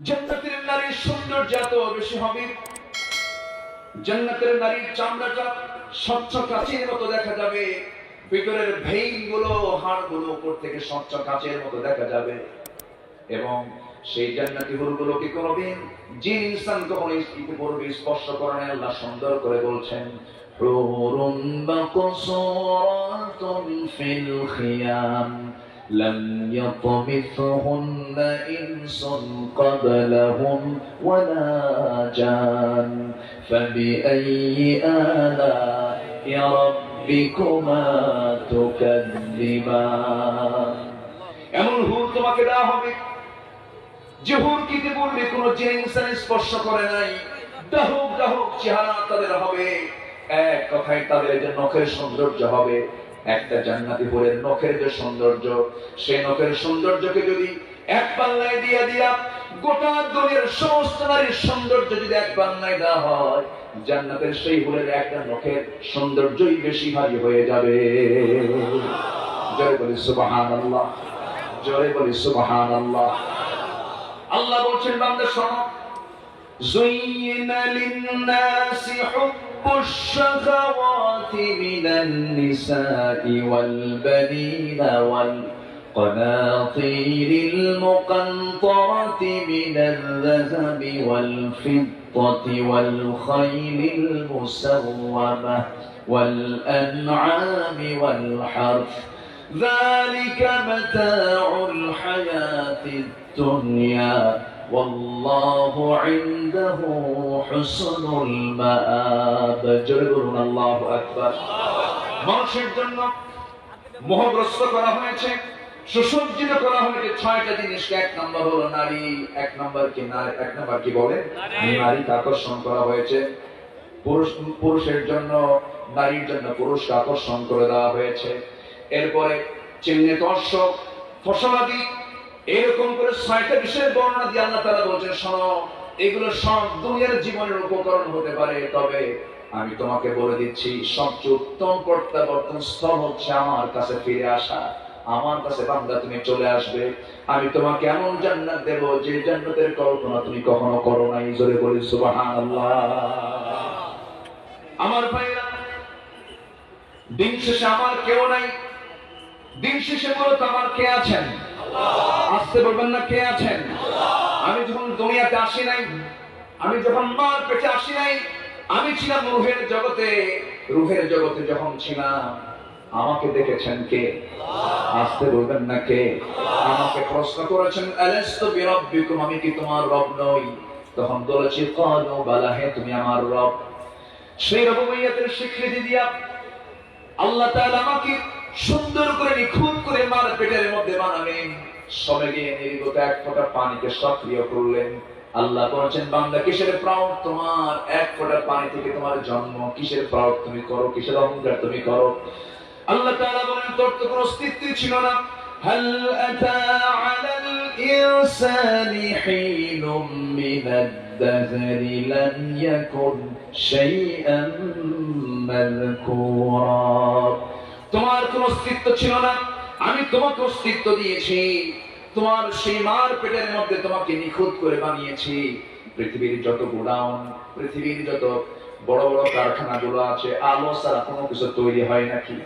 জান্নাতের নারীর সৌন্দর্য এত বেশি হবে, জান্নাতের নারীর চামড়াটা স্বচ্ছ কাচের মতো দেখা যাবে, ভিতরের ভেইন গুলো হাড় গুলো উপর থেকে স্বচ্ছ কাচের মতো দেখা যাবে। এবং সেই জান্নাতি হুরগুলোকে কোনোদিন জিন ইনসান কখনো ইতিপূর্বে স্পর্শ করে নাই। আল্লাহ সুন্দর করে বলছেন, হুরুন মাকসুরাতুন ফিল খিয়াম لم يطمثهن إنس قبلهم ولا جان فبأي آلاء ربكما تكذبان। এমন হুর তোমাকে দেওয়া হবে যে হুর কিতে বলবে কোন জিন ইনসান স্পর্শ করে নাই। দাহুক দাহুক চেহারা তাদের হবে, এক কথায় তাদের যে নখের সৌন্দর্য হবে, একটা জান্নাতি হুরের নখের যে সৌন্দর্য, সেই নখের সৌন্দর্যকে যদি এক পাল্লায় দিয়ে দিয়া গোটা দুনিয়ার সমস্ত নারীর সৌন্দর্য যদি এক পাল্লায় দেওয়া হয়, জান্নাতের সেই হুরের একটা নখের সৌন্দর্যই বেশি ভারী হয়ে যাবে। জয় বলি সুবহানাল্লাহ, জয় বলি সুবহানাল্লাহ। আল্লাহ বলছেন, বান্দা শোনো, যুইনা লিন-নাসি হুব্বুশ শাহাওয়াতি মিনান নিসাই ওয়াল বানিনা ওয়াল qanatiril muqantarati minal dhahabi wal fiddati wal khaylil musawwamah wal an'ami wal harth ذلك متاع الحياة الدنيا والله عنده حسن المآب। জোরে আল্লাহু আকবার। মানুষের জন্য মোহগ্রস্ত করা হয়েছে, সুসজ্জিত করা হয়েছে ছয়টা জিনিসকে। এক নম্বর হলো নারী। এক নম্বর কি বলে? নারীকে আকর্ষণ করা হয়েছে। পুরুষের জন্য নারীর জন্য পুরুষকে আকর্ষণ করে দেওয়া হয়েছে। এরপরে চিহ্নে দর্শক ফসলাদি, এরকম করে ছয়টা বিষয়ের বর্ণনা দিয়ে আল্লাহ তাআলা বলছেন, শোনো, এগুলো সব দুনিয়ার জীবনের উপকরণ হতে পারে, তবে আমি তোমাকে বলে দিচ্ছি সবচেয়ে উত্তম প্রত্যাবর্তন স্থল হচ্ছে আমার কাছে ফিরে আসা। আমার কাছে বান্দা তুমি চলে আসবে, আমি তোমাকে এমন জান্নাত দেব যে জান্নাতের কল্পনা তুমি কখনো করো নাই। জোরে বলি সুবহানাল্লাহ। আমার ভাইরা, দিন শেষে আমার কেউ নাই। দিন শেষে বলতো আমার কে আছেন? আসতে বলবেন না, কে আছেন? আমি যখন দুনিয়াতে আসি নাই, আমি যখন মার পেটে আসি নাই, আমি ছিলাম রূহের জগতে। রূহের জগতে যখন ছিলাম, আমাকে দেখেছেন কে? আসতে বলবেন না, কে? আমাকে প্রশ্ন করেছেন, আলাস্তু বিরাব্বিকুম, আমি কি তোমার রব নই? তখন বলেছি, ক্বালু বালা, হে তুমি আমার রব। সেই রবুবিয়তের স্বীকৃতি দিয়া আল্লাহ তাআলা আমাকে সুন্দর করে নিখুঁত করে মার পেটের মধ্যে বানালেন। সবে গিয়ে নির্গত এক ফোঁটা পানিকে সক্রিয় করলেন। আল্লাহ বলেছেন, বান্দা কিসের প্রাউড তোমার? এক ফোঁটা পানি থেকে তোমার জন্ম। কিসের প্রাউড তুমি করো? কিসের অহংকার তুমি করো? আল্লাহ তাআলা বলেন, তোর তো কোনো অস্তিত্বই ছিল না। হাল আতা আলাল ইনসানি হিনুম মিনাদ দাহরি লাম ইয়াকুন শাইআন মাযকুরা। তোমার কোনো অস্তিত্ব ছিল না, আমি তোমাকে অস্তিত্ব দিয়েছি। তোমার সেই মার পেটের মধ্যে তোমাকে নিখুঁত করে বানিয়েছি। পৃথিবীর যত গোডাউন, পৃথিবীর যত বড় বড় কারখানাগুলো আছে, আলো ছাড়া কোনো কিছু তৈরি হয় নাকি?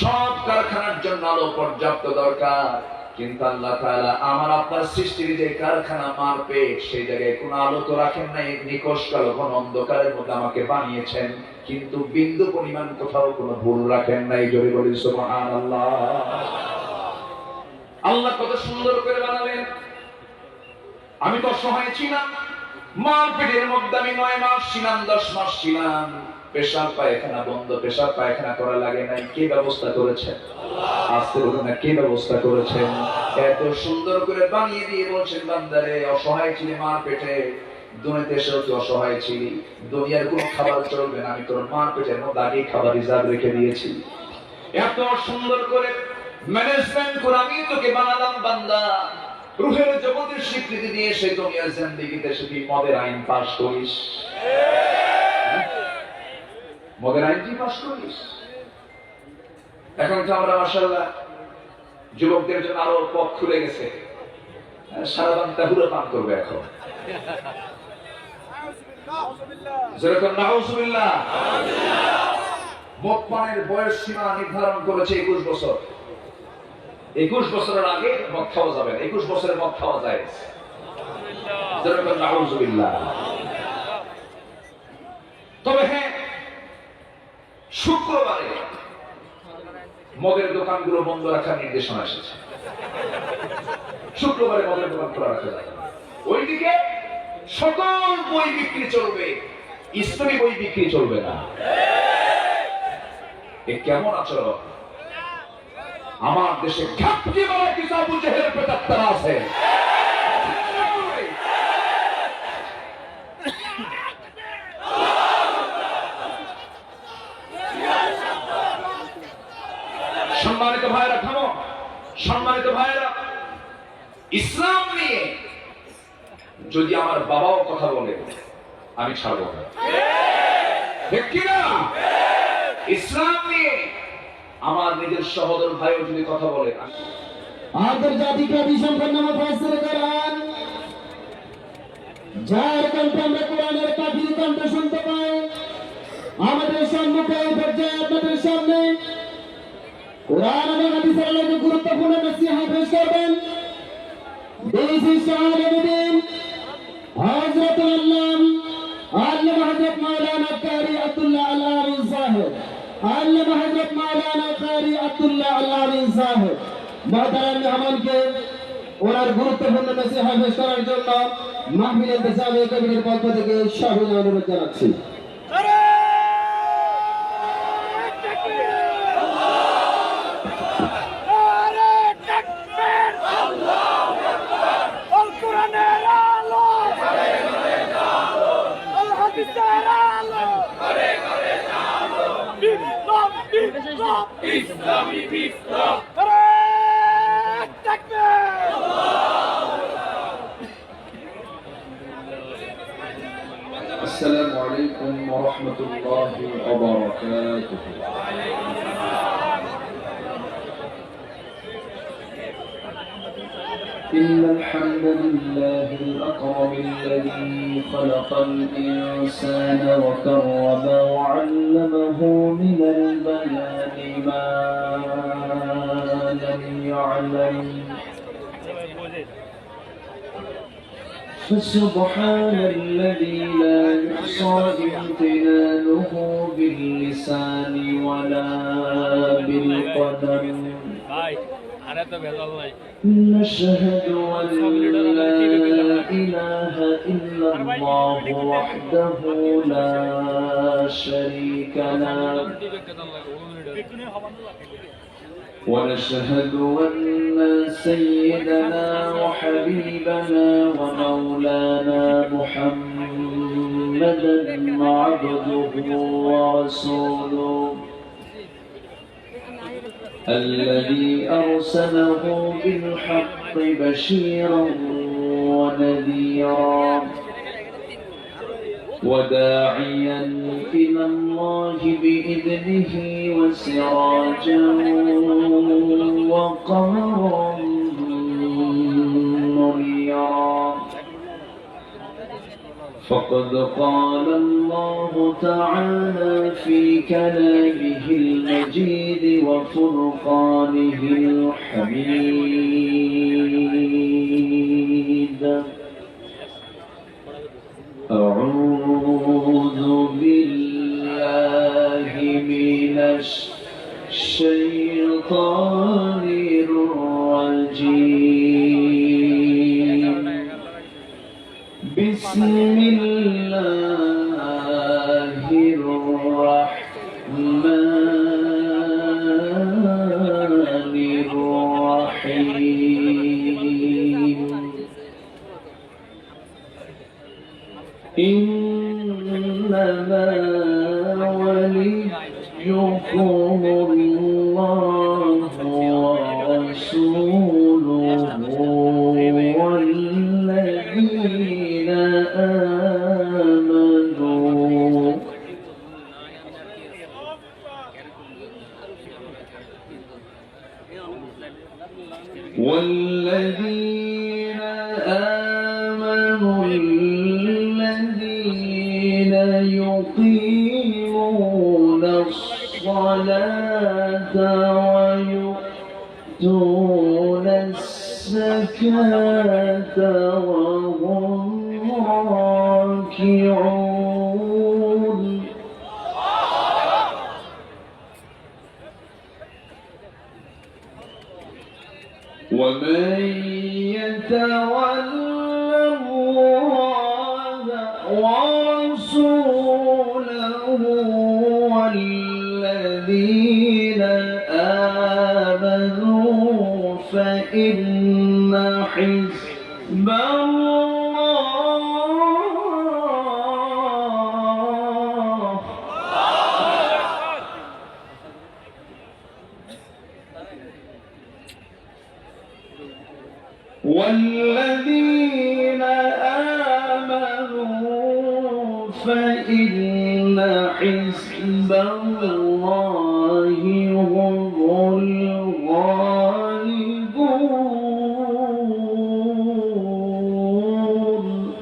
সব কারখানার জন্য আলো পর্যাপ্ত দরকার, কিন্তু আল্লাহ তাআলা আমার আপনার সৃষ্টির যে কারখানা মার পেট, সেই জায়গায় কোনো আলো তো রাখেন নাই। নিকষ কালো ঘন অন্ধকারের মধ্যে আমাকে বানিয়েছেন, কিন্তু বিন্দু পরিমাণ কোথাও কোনো ভুল রাখেন নাই। জোরে বলি সুবহানাল্লাহ। আল্লাহ কত সুন্দর করে বানালেন। আমি তো অসহায় ছিলাম, মার পেটের মধ্যে আমি 9 মাস ছিলাম, 10 মাস ছিলাম। পেশাব পায়খানা বন্ধ, পেশাব পায়খানা করা লাগে নাই। কে ব্যবস্থা করেছেন? আসতে বলুন না, কে ব্যবস্থা করেছেন? এত সুন্দর করে বানিয়ে দিয়ে বলছেন, বান্দারে, অসহায় ছিলি মার পেটে, দুনিয়াতে এসেও তুই অসহায় ছিলি। দুনিয়ার কোনো খাবার চলবে না, আমি তোর মার পেটের মধ্যে আগে খাবার রিজার্ভ রেখে দিয়েছি। এত সুন্দর করে ম্যানেজমেন্ট করে আমি তোকে বানালাম বান্দা। রূহের জগতের স্বীকৃতি দিয়ে সেই দুনিয়ার জিন্দেগিতে শুধু মদের আইন পাস করিস, মদের আইনটি পাস করিস। এখন তো আমরা মাশাআল্লাহ যুবকদের জন্য আরো পথ খুলে গেছে। সারা বাংলা হুড়ো পান করবে এখন। যেরকম নাউজুবিল্লাহ। মদ পানের বয়স সীমা নির্ধারণ করেছে 21 বছর। 21 বছরের আগে মদ খাওয়া যাবে না, 21 বছরে মদ খাওয়া যায়। যেরকম নাউজুবিল্লাহ। তবে হ্যাঁ, শুক্রবারে মদের দোকানগুলো বন্ধ রাখার নির্দেশনা এসেছে। শুক্রবারে মদের দোকান খোলা রাখা যাবে। ওইদিকে সকল বই বিক্রি চলবে, ইসলামী বই বিক্রি চলবে না। এ কেমন আচরণ? আমার দেশে ঘাপটি মারা কিছু আবু জেহেলের প্রেতাত্মারা আছে। সম্মানিত ভাইরা, থামো। সম্মানিত ভাইরা, ইসলাম নিয়ে যদি আমার বাবাও কথা বলে আমি ছাড়বো না, ঠিক কিনা? ইসলাম নিয়ে আমার নিজের সহোদর ভাইও যদি কথা বলে, আন্তর্জাতিক সম্পন্ন মুফাসসির কোরআন, যার কণ্ঠে আমরা কোরআনের পাখির কণ্ঠ শুনতে পাই, আমাদের সম্মুখে পর্যায়ে আপনাদের সামনে কোরআন এবং হাদিসের আলোকে গুরুত্বপূর্ণ নসিহত পেশ করবেন বিশিষ্ট আলেমদ্বীন হযরত আল্লামা হযরত মাওলানা কারি আব্দুল্লাহ আল আমিন সাহেব, আল্লামা হযরত মাওলানা কারি আব্দুল্লাহ আল আমিন সাহেব মহতারাম মেহমানকে ওনার গুরুত্বপূর্ণ নসিহত পেশ করার জন্য মাহফিল ইন্তেজামিয়া কমিটির পক্ষ থেকে সাদর অনুরোধ জানাচ্ছি। ইসলামী বিপ্লব। আসসালামু আলাইকুম ওয়া রাহমাতুল্লাহি ওয়া বারাকাতুহু। إن الحمد لله الأكرم الذي خلق الإنسان وكرم وعلمه من البيان ما لم يعلم، فسبحان الذي لا يحصى امتنانه باللسان ولا بالقدم. نشهد أن لا إله إلا الله وحده لا شريك له، ونشهد أن سيدنا وحبيبنا ومولانا محمدا عبده ورسوله الذي أرسله بالحق بشيرا ونذيرا وداعيا إلى الله بإذنه وسراجا وقمرا منيرا. فقد قال الله تعالى في كلامه المجيد وفرقانه الحميد: أعوذ بالله من الشيطان الرجيم. بسم الله الرحمن الرحيم. إنما وليكم الله ورسوله والذين آمنوا والذين الذين يقيمون الصلاة ويؤتون الزكاة وهم راكعون ومن يتول الله ورسوله والذين آمنوا فإن حزب الله والذين آمنوا فإن حزب الله هم الغالبون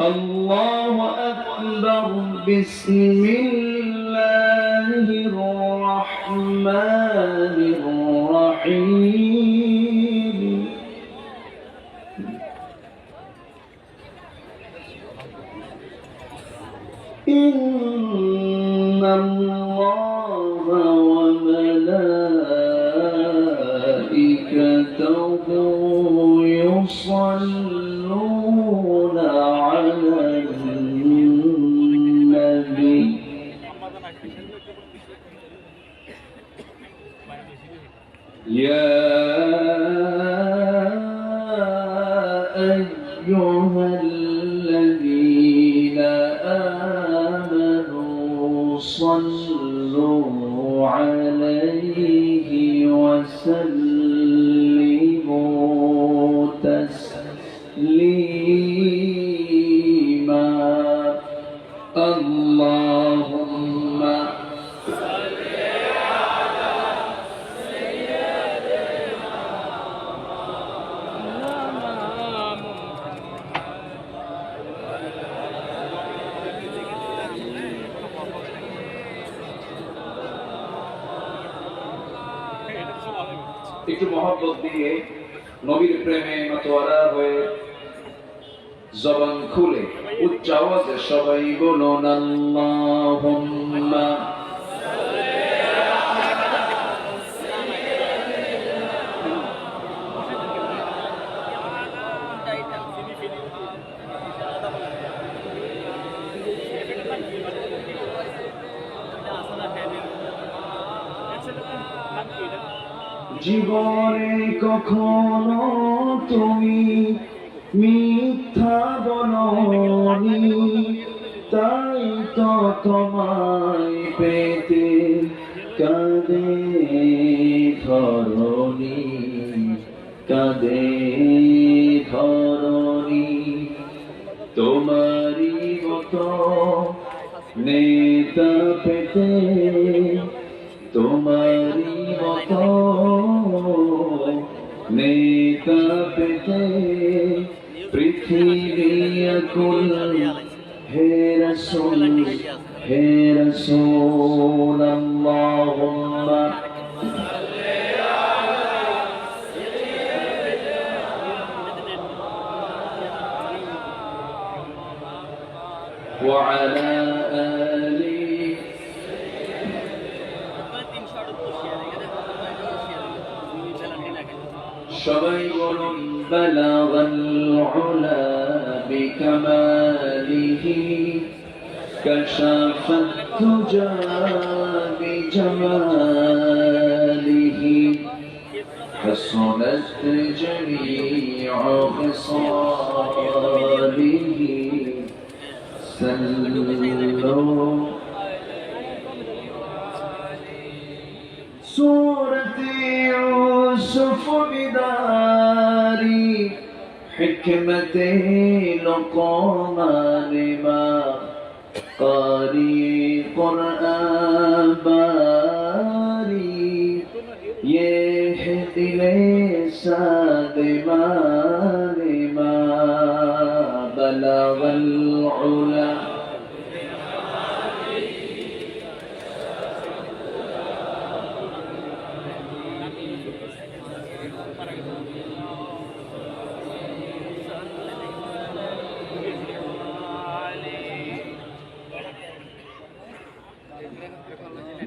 الله أكبر بسم الله الرحمن الرحيم إن الله وملائكته يصلون على النبي يا أيها الذين آمنوا صلوا عليه وسلموا تسليما اللهم একটু মহব্বত দিয়ে নবীর প্রেমে মাতোয়ারা হয়ে জবান খুলে উচ্চ আওয়াজে সবাই বলুন আল্লাহুম্মা জীবনে কখনো তুমি মিথ্যা বলনি তাই তো তোমায় পেতে কাঁদে ধরণী কাঁদে ধরণী তোমারই মতো নেতা পেতে তোমারই মতো নেতা পেতে পৃথিবী আকুল হে রাসূল আল্লাহুম্মা وعلى آله সবাই বলুন বালাগাল উলা বিকামালিহি কাশাফাত তুজা বিজামালিহি حسنت جميع خصاله سلوا سورة يوسف بداري حكمة لقمان ما قاري قرآن باري দিলে সাদিমানে মা বালাগাল উলা।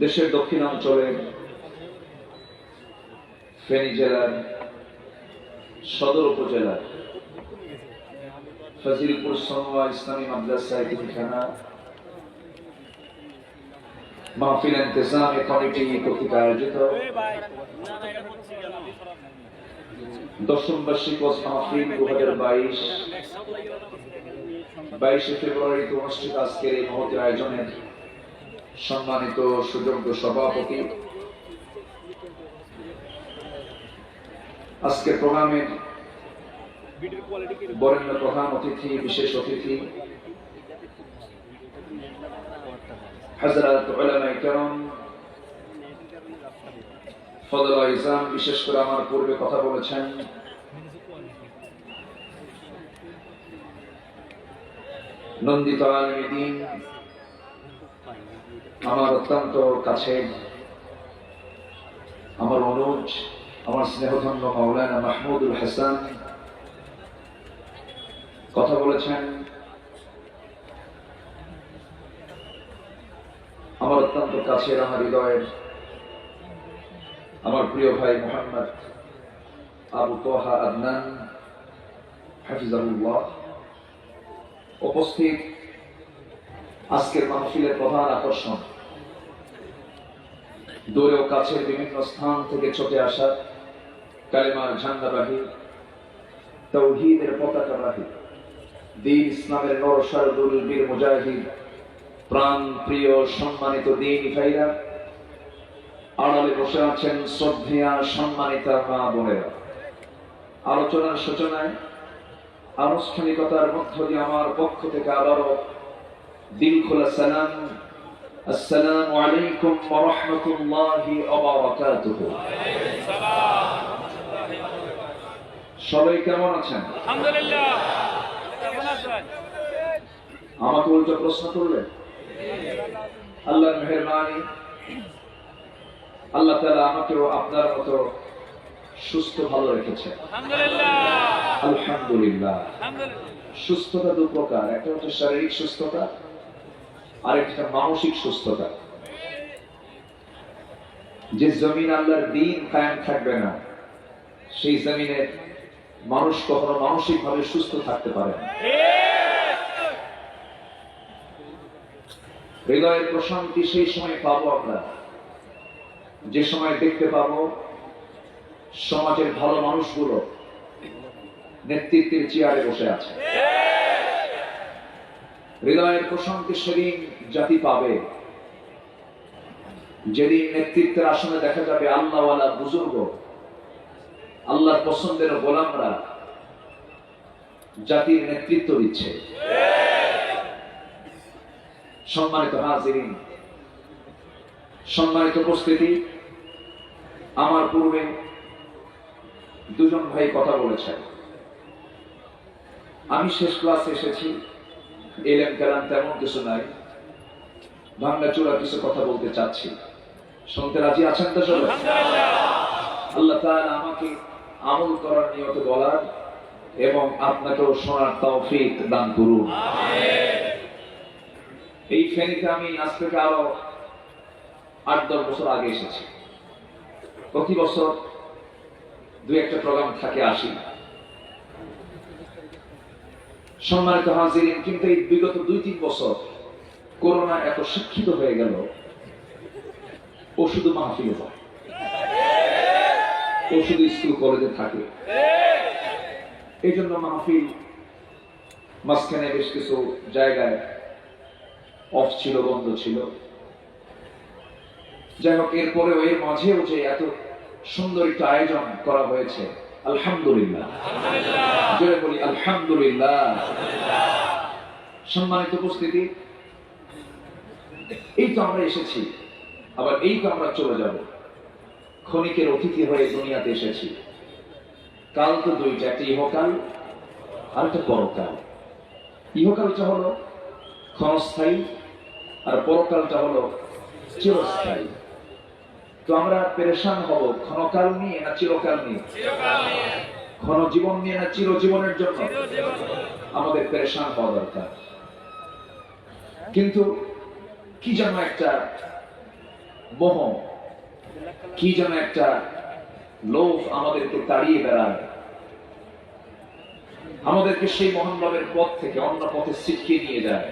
দেশের দক্ষিণাঞ্চলে ফেনী জেলার সদর উপজেলার ফজিলপুর সোনোয়া ইসলামী মাদ্রাসা এতিমখানা মাহফিল ইন্তেজাম কমিটি কর্তৃক আয়োজিত 10ম বার্ষিক ওয়াজ মাহফিল 2022 ফেব্রুয়ারিতে অনুষ্ঠিত আজকের এই মহৎ আয়োজনের সম্মানিত সুযোগ্য সভাপতি, আজকের প্রোগ্রামের বরেণ্য প্রধান অতিথি, বিশেষ অতিথি হযরত উলামায়ে কেরাম, ফজল ইসলাম, বিশেষ করে আমার পূর্বে কথা বলেছেন নন্দিত আলেমে দ্বীন, আমার অত্যন্ত কাছে আমার অনুজ, আমার স্নেহধন্য মাওলানা মাহমুদুল হাসান কথা বলেছেন। আমার অত্যন্ত কাছের, আমার হৃদয়ের, আমার প্রিয় ভাই মোহাম্মদ আবু তোহা আদনান হাফিজাহুল্লাহ উপস্থিত। আজকের মাহফিলের প্রধান আকর্ষণ দূরে ও কাছের বিভিন্ন স্থান থেকে ছুটে আসা কালেমার ঝান্ডাবাহী, তাওহীদের পতাকাবাহী, দ্বীন ইসলামের নরসারদুল বীর মুজাহিদ, প্রাণ প্রিয় সম্মানিত দ্বীনী ভাইরা, আড়ালে বসে আছেন শ্রদ্ধেয়া সম্মানিতা মা বোনেরা। আলোচনার সূচনায় আনুষ্ঠানিকতার মধ্য দিয়ে আমার পক্ষ থেকে আবারও দিল খোলা সালাম, আসসালামু আলাইকুম ওয়া রাহমাতুল্লাহি ওয়া বারাকাতুহু। সবাই কেমন আছেন? আলহামদুলিল্লাহ। কেমন আছেন? আমাকে উল্টো প্রশ্ন করলেন। আল্লাহর মেহেরবানি, আল্লাহ তাআলা আমাকেও আপনার মতো সুস্থ ভালো রেখেছেন। আলহামদুলিল্লাহ। আলহামদুলিল্লাহ। আলহামদুলিল্লাহ। সুস্থতা দু প্রকার, একটা হচ্ছে শারীরিক সুস্থতা, আরেকটা মানসিক সুস্থতা। যে জমিন আল্লাহর দ্বীন কায়েম থাকবে না, সেই জমিনে মানুষ কখনো মানসিক ভাবে সুস্থ থাকতে পারে না। হৃদয়ের প্রশান্তি সেই সময় পাবো আমরা যে সময় দেখতে পাবো সমাজের ভালো মানুষগুলো নেতৃত্বের চেয়ারে বসে আছে। হৃদয়ের প্রশান্তি সেদিন জাতি পাবে যেদিন নেতৃত্বের আসনে দেখা যাবে আল্লাহওয়ালা বুজুর্গ, আল্লাহর পছন্দের গোলামরা জাতির নেতৃত্ব দিচ্ছে। সম্মানিত হাজিরিন, সম্মানিত উপস্থিতি, আমার পূর্বে দুজন ভাই কথা বলেছেন। আমি শেষ ক্লাসে এসেছি, এলেম কালাম তেমন কিছু নাই, ভাঙাচোরা কিছু কথা বলতে চাচ্ছি। শুনতে রাজি আছেন তো সবাই? আল্লাহ তাআলা আমাকে আমল করার নিয়ত বলার এবং আপনাকেও শোনার তৌফিক দান করুন। এই ফেনীতে আমি আজ থেকে আরো 8-10 বছর আগে এসেছি। প্রতি বছর 2-1টা প্রোগ্রাম থাকে, আসি। সম্মানিত হাজিরিন, কিন্তু এই বিগত 2-3 বছর করোনা এত শিক্ষিত হয়ে গেল, ও শুধু মাহফিলে যায়, ও শুধু স্কুল কলেজে থাকে। এই জন্য মাহফিল মাঝখানে বেশ কিছু জায়গায় অফ ছিল, বন্ধ ছিল। যাই হোক, এরপরে এর মাঝেও যে এত সুন্দর একটা আয়োজন করা হয়েছে, আলহামদুলিল্লাহ। জোরে বলি আলহামদুলিল্লাহ। সম্মানিত উপস্থিতি, এই তো আমরা এসেছি, আবার এই তো আমরা চলে যাব। ক্ষণিকের অতিথি হয়ে দুনিয়াতে এসেছি। কাল তো দুইটা, একটা ইহকাল আর একটা পরকাল। ইহকালটা হলো ক্ষণস্থায়ী আর পরকালটা হলো চিরস্থায়ী। তো আমরা পেরেশান হব ক্ষণকাল নিয়ে না চিরকাল নিয়ে? ক্ষণ জীবন নিয়ে না চিরজীবনের জন্য? আমাদের পেরেশান হওয়া দরকার। কিন্তু কি যেন একটা মোহ, কি যেন একটা লোভ আমাদেরকে তাড়িয়ে বেড়ায়, আমাদেরকে সেই মহান রবের পথ থেকে অন্য পথে ছিটকে নিয়ে যায়।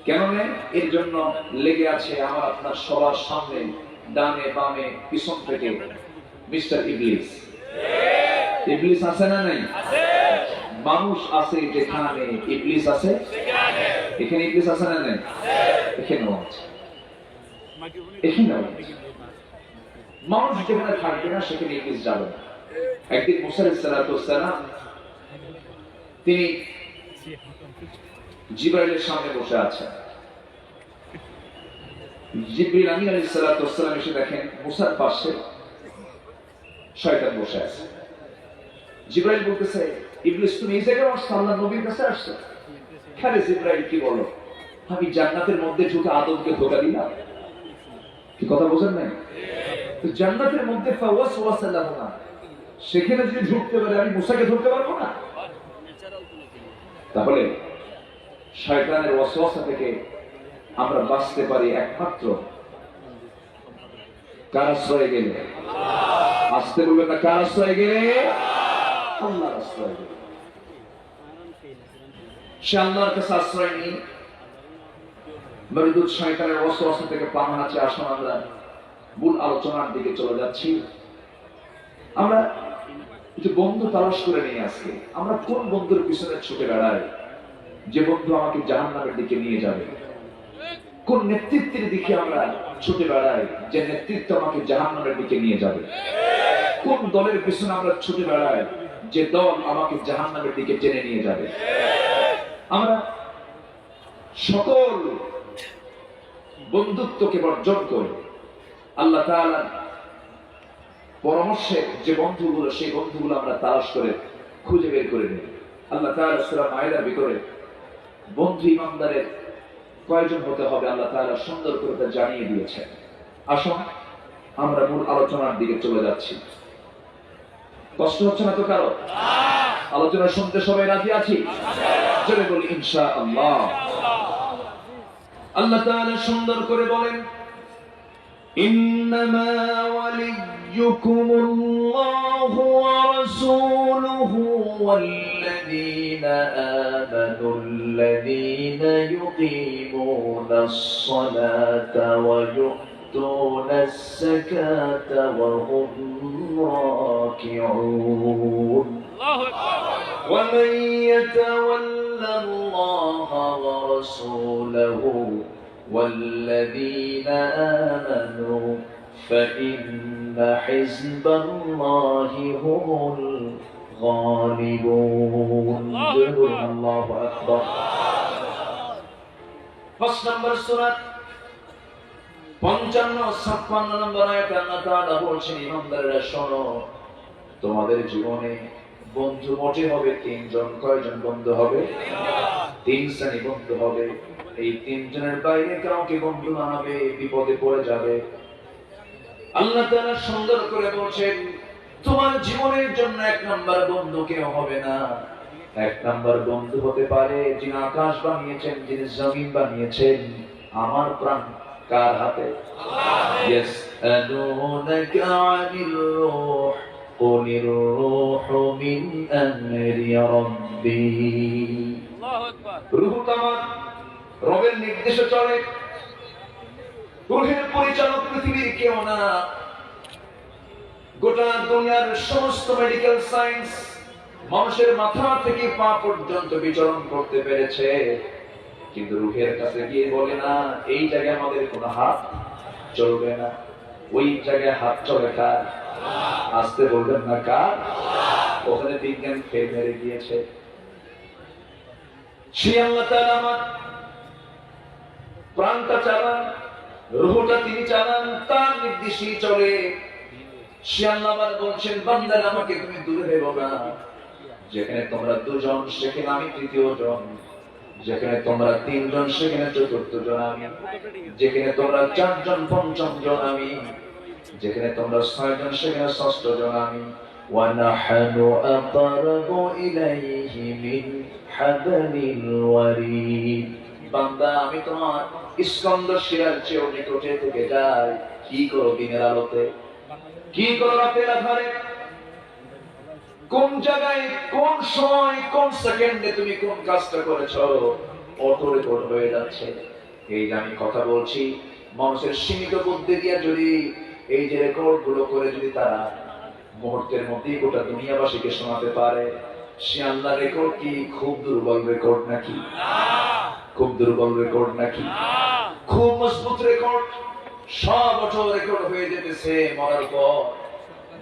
কেননা এর জন্য লেগে আছে আমার আপনার সবার সামনে, ডানে বামে পিছন থেকে মিস্টার ইবলিস। ইবলিস আছে না নাই? মানুষ আছে যেখানে ইবলিস আছে এখানে ইবলিস আছে না নাই? এখানেও আছে, এখানেও আছে। মানুষ যেখানে থাকবে না সেখানে ইবলিস যাবে না। একদিন মুসা আলাইহিস সালাম তিনি জিবরাইলের সামনে বসে আছেন। জিবরিল আমিন আলাইহিস সালাম এসে দেখেন মুসার পাশে শয়তান বসে আছে। জিবরাইল বলতেছে, ইবলিস তুমি এই জায়গায় আসছো, আল্লাহর নবীর কাছে আসছো? হ্যাঁ জিবরাইল, কি বলো? আমি জান্নাতের মধ্যে ঢুকে আদমকে ধোঁকা দিলাম। কি কথা বোঝেন নাই? তো জান্নাতের মধ্যে ফাওয়াসওয়াসা লাহুমা, সেখানে যদি ঢুকতে পারে আমি মুসাকে ধরতে পারবো না? তাহলে শয়তানের ওয়াসওয়াসা থেকে আমরা বাঁচতে পারি একমাত্র কার আশ্রয়ে গেলে? আসতে বলবেন না, কার আশ্রয়ে গেলে? আল্লাহর আশ্রয়ে গেলে। সে আল্লাহর কাছে আশ্রয় নিয়ে মরদুদ শয়তানের ওয়াসওয়াসা থেকে পানাহ আছে। আসুন আমরা মূল আলোচনার দিকে চলে যাচ্ছি। আমরা একটু বন্ধু তালাশ করে নিয়ে আজকে আমরা কোন বন্ধুর পিছনে ছুটে বেড়াই যে বন্ধু আমাকে জাহান্নামের দিকে নিয়ে যাবে? কোন নেতৃত্বের দিকে আমরা ছুটে বেড়াই যে নেতৃত্ব আমাকে জাহান্নামের দিকে নিয়ে যাবে? কোন দলের পিছনে আমরা ছুটে বেড়াই যে দল আমাকে জাহান্নামের দিকে টেনে নিয়ে যাবে? আমরা সকল বন্ধুত্বকে বর্জন করে আল্লাহ তাআলার পরামর্শে যে বন্ধুগুলো, সেই বন্ধুগুলো আমরা তালাশ করে খুঁজে বের করে নিই। আল্লাহ তাআলা সূরা মায়েদার ভিতরে বন্ধু ইমানদারের কয়জন হতে হবে আল্লাহ তাআলা সুন্দর করে তা জানিয়ে দিয়েছেন। আসুন আমরা মূল আলোচনার দিকে চলে যাচ্ছি। কষ্ট হচ্ছে না তো কারো? আলোচনা শুনতে সবাই রাজি আছি? চলে বলি ইনশাআল্লাহ। আল্লাহ তাআলা সুন্দর করে বলেন, ইন্নামা ওয়ালিয়্যুকুমুল্লাহু ওয়া রাসূলুহু ওয়াল্লাযীনা আমানুল্লাযীনা ইউকিমুনাস সালাতা ওয়া ইউতুনাস যাকাতা ওয়া হুম রাকিউন। আল্লাহু আকবার। ওয়া মান ইয়াতাওয়াল্লা আল্লাহা ওয়া রাসূলুহু والذين آمنوا فإن حزب الله هم الغالبون. الله أكبر. First number surah 55-56 নম্বর আয়াতে আল্লাহ তাআলা বলছেন, ইমানদাররা শোনো, তোমাদের জীবনে বন্ধু মোটে হবে তিনজন। কয়জন বন্ধু হবে? তিন শ্রেণী বন্ধু হবে। এই তিনজনের বাইরে কাউকে বন্ধু বানাবে বিপদে পড়ে যাবে। আল্লাহ তাআলা সুন্দর করে বলছেন, তোমার জীবনের জন্য এক নাম্বার বন্ধু কেউ হবে না। এক নাম্বার বন্ধু হতে পারে যিনি আকাশ বানিয়েছেন, যিনি জমিন বানিয়েছেন। আমার প্রাণ কার হাতে? ইয়াসআলুনাকা আনির রূহ কুলির রূহু মিন আমরি রাব্বি। আল্লাহু আকবার। রূহ আমার রবের নির্দেশে চলে। রূহের পরিচালক পৃথিবীর কেউ না। গোটা দুনিয়ার সমস্ত মেডিকেল সায়েন্স মানুষের মাথা থেকে পা পর্যন্ত বিচরণ করতে পেরেছে, কিন্তু রূহের কাছে গিয়ে বলে না এই জায়গায় আমাদের কোনো হাত চলবে না, ওই জায়গায় হাত চলে কার? আসতে বলবেন না কার? ওখানে বিজ্ঞান ফেল মেরে গিয়েছে। সে আল্লাহ তাআলা আমার প্রাণটা চালান, রূহটা তিনি চালান, তার নির্দেশেই চলে। সে আল্লাহ আবার বলছেন, বান্দারা আমাকে তুমি দূরে ভেবো না। যেখানে তোমরা দুজন সেখানে আমি তৃতীয় জন, যেখানে তোমরা তিনজন সেখানে চতুর্থ জন আমি, যেখানে তোমরা চারজন পঞ্চম জন আমি, যেখানে তোমরা ছয়জন সেখানে ষষ্ঠ জন আমি। وَنَحْنُ أَقْرَبُ إِلَيْهِ مِنْ حَبْلِ الْوَرِيدِ। বান্দা আমি তোমার স্কন্দ শিরার চেয়েও নিকটে থেকে যাই। কি করো দিনের আলোতে, কি করো রাতের আধারে, কোন জায়গায় কোন সময় কোন সেকেন্ডে তুমি কোন কাজটা করেছো, অটো রেকর্ড হয়ে যাচ্ছে। এই যে আমি কথা বলছি, মানুষের সীমিত বুদ্ধি দিয়ে যদি এই যে রেকর্ড গুলো করে যদি তারা মুহূর্তের মধ্যেই গোটা দুনিয়াবাসীকে শোনাতে পারে, সে আল্লাহ রেকর্ড কি খুব দুর্বল রেকর্ড নাকি? খুব দুর্বল রেকর্ড নাকি? খুব মজবুত রেকর্ড। সব অটো রেকর্ড হয়ে যেতেছে মরার পর।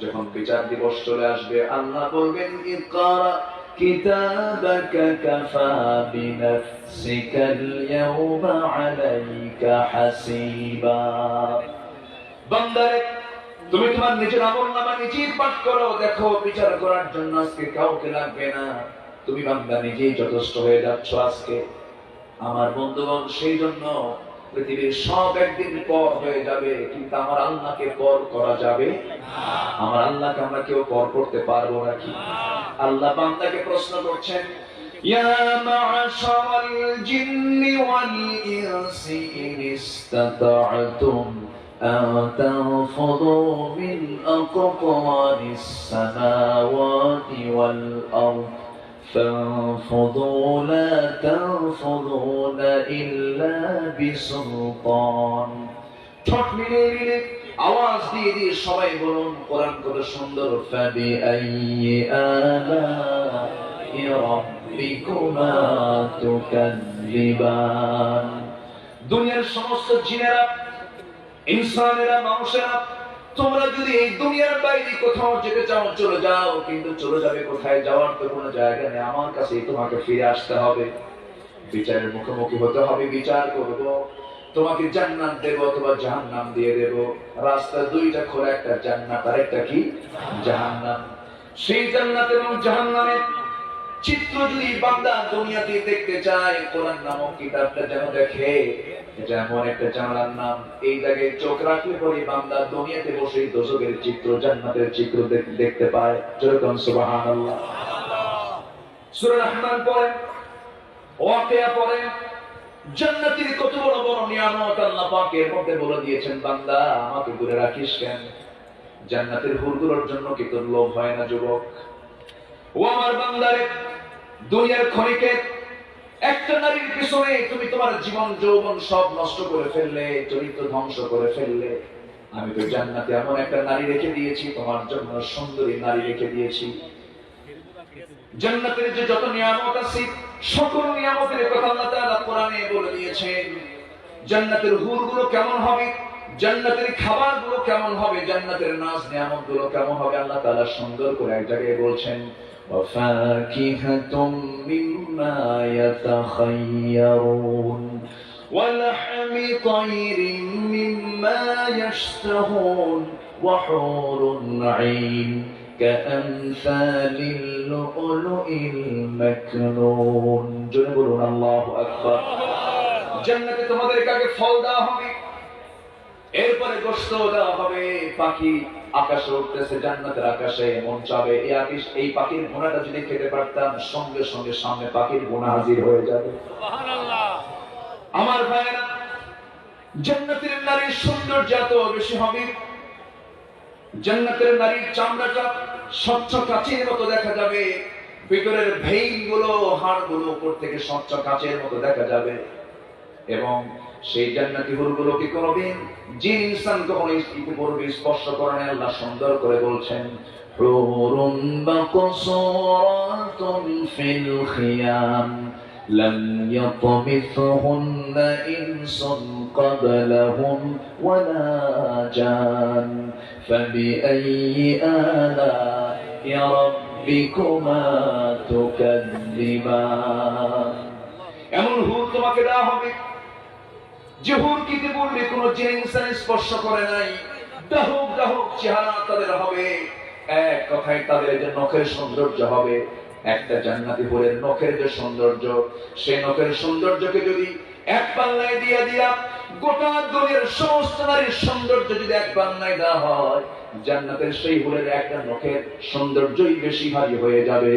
যখন বিচার দিবস চলে আসবে, আল্লাহ বলবেন, ইকরা কিতাবাকা কাফা বিনাফসিকাল ইয়াওমা আলাইকা হাসিবা। বান্দারে তুমি তোমার নিজের আমলনামা নিজেই পাঠ করো, দেখো বিচার করার জন্য আজকে কাউকে লাগবে না। তুমি বান্দা নিজেই যথেষ্ট হয়ে যাচ্ছ আজকে। আমার বন্ধুগণ, সেই জন্য পৃথিবীর সব একদিন পর হয়ে যাবে, কিন্তু আমার আল্লাহকে পর করা যাবে না। আমার আল্লাহকে আমরা কেউ পর করতে পারবো নাকি? আল্লাহ বান্দাকে প্রশ্ন করছেন, ইয়া মা'শারাল জিন্নি ওয়াল ইনসি ইন ইসতাতা'তুম আন তানফুযু মিন আকতারিস সামাওয়াতি ওয়াল আরদ فانفضوا لا تنفضون إلا بسلطان। ঠোঁট মিলিয়ে মিলিয়ে আওয়াজ দিয়ে দিয়ে সবাই বলুন, কোরআন কত সুন্দর। فبأي آلاء ربكما تكذبان। দুনিয়ার সমস্ত জিনেরা, ইনসানেরা, মানুষেরা, তোমরা যদি এই দুনিয়ার বাইরে কোথাও যেতে চাও চলে যাও, কিন্তু চলে যাবে কোথায়? যাওয়ার তো কোনো জায়গা নেই, আমার কাছেই তোমাকে ফিরে আসতে হবে। বিচারের মুখোমুখি হতে হবে, বিচার করব। তোমাকে জান্নাত দেব অথবা জাহান্নাম দিয়ে দেব। রাস্তা দুইটা খোলা, একটা জান্নাত আর একটা কি? জাহান্নাম। সেই জান্নাত এবং জাহান্নামের চিত্র যদি বান্দা দুনিয়াতে দেখতে চায়, কোরআন নামক কিতাবটা যেন দেখে। এটা এমন একটা জানালার নাম, এই জায়গায় চোখ রাখলে পরে বান্দা দুনিয়াতে বসে দোজখের চিত্র, জান্নাতের চিত্র দেখতে পায়। যেরকম সুবহানাল্লাহ। সূরা রহমান পড়েন, ওয়াকিয়া পড়েন, জান্নাতের কত বড় বড় নিয়ামত আল্লাহ পাক এর মধ্যে বলে দিয়েছেন। বান্দা আমাকে দূরে রাখিস কেন? জান্নাতের হুরগুলোর জন্য কি তোর লোভ হয় না যুবক? ও আমার বান্দারে, দুনিয়ার ক্ষণিকে একটা নারীর পিছনে তুমি তোমার জীবন যৌবন সব নষ্ট করে ফেললে, চরিত্র ধ্বংস করে ফেললে। আমি তো জান্নাতে এমন একটা নারী রেখে দিয়েছি তোমার জন্য, সুন্দরী নারী রেখে দিয়েছি। জান্নাতের যে যত নিয়ামত আছে, সকল নিয়ামতের কথা আল্লাহ তাআলা কোরআনে বলে দিয়েছেন। জান্নাতের হুরগুলো কেমন হবে, জান্নাতের খাবারগুলো কেমন হবে, জান্নাতের নাজ নিয়ামতগুলো কেমন হবে, আল্লাহ তাআলা সুন্দর করে এক জায়গায় বলছেন, وَفَاكِهَةٌ مِّمَّا يَتَخَيَّرُونَ وَلَحْمِ طَيْرٍ مِّمَّا يَشْتَهُونَ وَحُورٌ عِينٌ كَأَمْثَالِ اللُّؤْلُؤِ الْمَكْنُونِ। জোরে বলুন আল্লাহু আকবার। জান্নাতে তোমাদেরকে আগে ফল দেওয়া হবে, এরপরে গোশত দেওয়া হবে। পাখি আকাশে উঠতেছে, জান্নাতের আকাশে, মন চাবে এই পাখির ভুনাটা যদি খেতে পারতাম, সঙ্গে সঙ্গে সামনে পাখির ভুনা হাজির হয়ে যাবে। সুবহানাল্লাহ। আমার ভাইরা, জান্নাতের নারীর সৌন্দর্য এত বেশি হবে, জান্নাতের নারীর চামড়াটা স্বচ্ছ কাচের মতো দেখা যাবে, ভিতরের ভেইন গুলো, হাড় গুলো উপর থেকে স্বচ্ছ কাচের মতো দেখা যাবে। এবং সেই জান্নাতি হুরগুলোকে কোনদিন জিন ইনসান কখনো পূর্বে স্পর্শ করে না। আল্লাহ সুন্দর করে বলছেন, হুরুন মাকসুরাতুন ফিল খিয়াম লাম ইয়াতমিসহুন্না ইনসুন ক্বাবলাহুম ওয়ালা জান ফাবিআইয়ি আলা'i রাব্বিকুমা তুকাযযিবান। এমন হুর তোমাকে দেওয়া হবে জোহর কিতে পড়লে কোনো জিনিস স্পর্শ করে নাই, দাহুক দাহুক চেহারা তাদের হবে। এক কথায় তাদের যে নখের সৌন্দর্য হবে, একটা জান্নাতি হলের নখের যে সৌন্দর্য, সেই নখের সৌন্দর্যকে যদি এক পাল্লায় দিয়ে দিয়া গোটা দুনিয়ার সমস্ত নারীর সৌন্দর্য যদি এক পাল্লায় দেওয়া হয়, জান্নাতের সেই হলের একটা নখের সৌন্দর্যই বেশি ভারী হয়ে যাবে।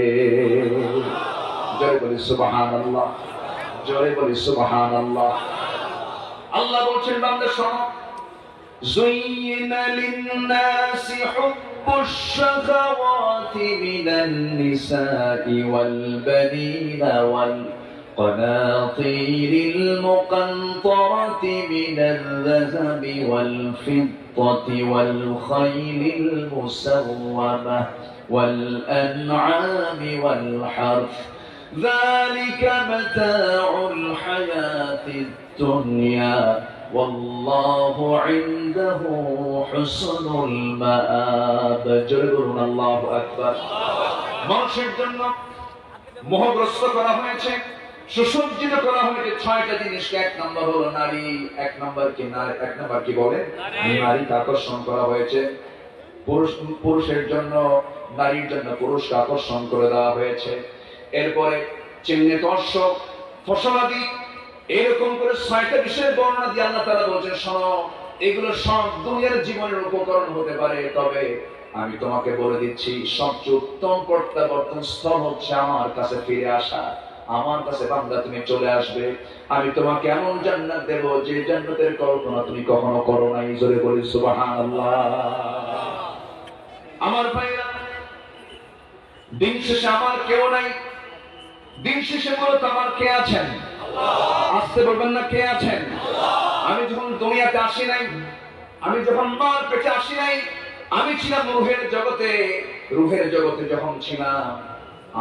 জয় বলি সুবহানাল্লাহ, জয় বলি সুবহানাল্লাহ। আল্লাহ বলছেন বান্দা শোনো, যুইনা লিন-নাসি হুব্বুশ-শাহাওয়াতি মিনান-নিসাই ওয়াল-বানীনা ওয়াল-قناطير المقنطرة من الذهب والفضة والخيل المسومة والأنعام والحرث ذلك متاع الحياة الدنيا والله عنده حسن المآب جربون الله أكبر মানুষের জন্য মোহগ্রস্ত করা হয়েছে, সুসজ্জিত করা হয়েছে ছয়টা জিনিসকে। এক নম্বর হলো নারী। এক নম্বর কি বলেন? নারীকে আকর্ষণ করা হয়েছে। পুরুষের জন্য নারীর জন্য পুরুষকে আকর্ষণ করে দেওয়া হয়েছে। এরপরে চিহ্নে দর্শক ফসলাদি, এরকম করে ছয়টা বিষয়ের বর্ণনা দিয়ে আল্লাহ তাআলা বলছেন শোনো, এগুলো সব দুনিয়ার জীবনের উপকরণ হতে পারে, তবে আমি তোমাকে বলে দিচ্ছি সবচেয়ে উত্তম প্রত্যাবর্তন স্থল হচ্ছে আমার কাছে ফিরে আসা। আমার কাছে বান্দা তুমি চলে আসবে, আমি তোমাকে এমন জান্নাত দেব যে জান্নাতের কল্পনা তুমি কখনো করো নাই। জোরে বলি সুবহানাল্লাহ। আমার ভাইরা, দিন শেষে আমার কেউ নাই, দিন শেষে মূলত আমার কে আছেন? আসতে বলবেন না কে আছেন? আমি যখন দুনিয়াতে আসি নাই, আমি যখন মার পেটে আসি নাই, আমি ছিলাম রূহের জগতে। রূহের জগতে যখন ছিলাম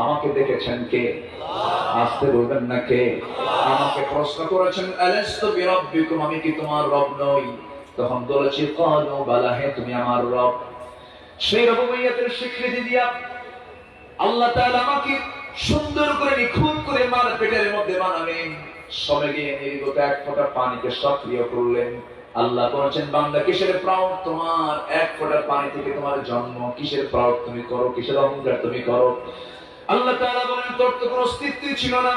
আমাকে দেখেছেন কে? আসতে বলবেন না কে? আমাকে প্রশ্ন করেছেন আলাস্তু বিরাব্বিকুম, আমি কি তোমার রব নই? তখন বলেছি ক্বালু বালা, হে তুমি আমার রব। সেই রুবুবিয়্যতের স্বীকৃতি দিয়া আল্লাহ তাআলা আমাকে সুন্দর করে নিখুঁত করে মার পেটের মধ্যে বানালেন। সবে গিয়ে নির্গত এক ফোঁটা পানিকে সক্রিয় করলেন। আল্লাহ বলেছেন বান্দা কিসের প্রাউড তোমার? এক ফোঁটা পানি থেকে তোমার জন্ম, কিসের প্রাউড তুমি করো, কিসের অহংকার তুমি করো? আল্লাহ তাআলা বলেন তোর তো কোনো অস্তিত্বই ছিল না।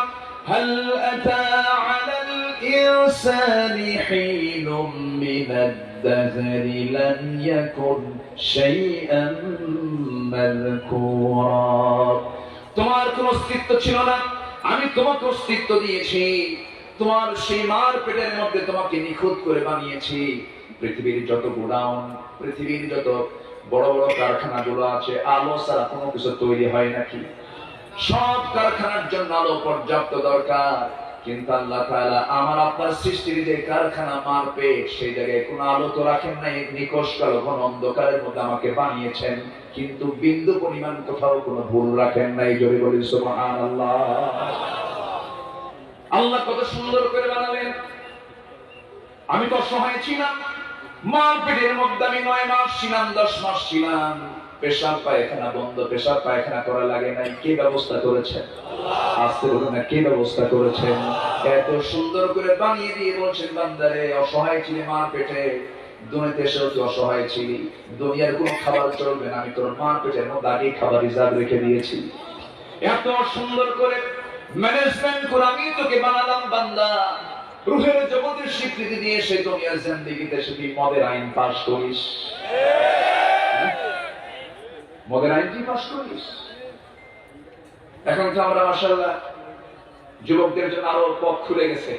হাল আতা আলাল ইনসানি হিনুম মিনাদ-দাহরি লাম ইয়াকুন শাইআন মাযকুরা। তোমার কোনো অস্তিত্ব ছিল না, আমি তোমাকে অস্তিত্ব দিয়েছি। তোমার সেই মার পেটের মধ্যে তোমাকে নিখুঁত করে বানিয়েছি। পৃথিবীর যত গোডাউন, পৃথিবীর যত বড় বড় কারখানাগুলো আছে, আলো ছাড়া কোনো কিছু তৈরি হয় নাকি? সব কারখানার জন্য আলো পর্যাপ্ত দরকার, কিন্তু আল্লাহ তাআলা আমার আপনার সৃষ্টির যে কারখানা মার পেট, সেই জায়গায় কোনো আলো তো রাখেন নাই। নিকষ কালো ঘন অন্ধকারের মধ্যে আমাকে বানিয়েছেন, কিন্তু বিন্দু পরিমাণ কোথাও কোনো ভুল রাখেন নাই। জোরে বলি সুবহানাল্লাহ। আল্লাহ কত সুন্দর করে বানালেন। আমি তো অসহায় ছিলাম, মার পেটের মধ্যে আমি 9 মাস ছিলাম, 10 মাস ছিলাম। পেশাব পায়খানা বন্ধ, পেশাব পায়খানা করা লাগে নাই। কে ব্যবস্থা করেছেন? আসতে বলুন না কে ব্যবস্থা করেছেন? এত সুন্দর করে বানিয়ে দিয়ে বলছেন বান্দারে অসহায় ছিলি মার পেটে, দুনিয়াতে এসেও তুই অসহায় ছিলি, দুনিয়ার কোনো খাবার চলবে না, আমি তোর মার পেটের মধ্যে আগে খাবার রিজার্ভ রেখে দিয়েছি। এত সুন্দর করে ম্যানেজমেন্ট করে আমি তোকে বানালাম বান্দা। রূহের জগতের স্বীকৃতি দিয়ে সেই দুনিয়ার জিন্দেগিতে শুধু মদের আইন পাস করিস, মদের আইন কি পাস করিস? এখন তো আমরা মাশাআল্লাহ যুবকদের জন্য আরো পথ খুলে গেছে,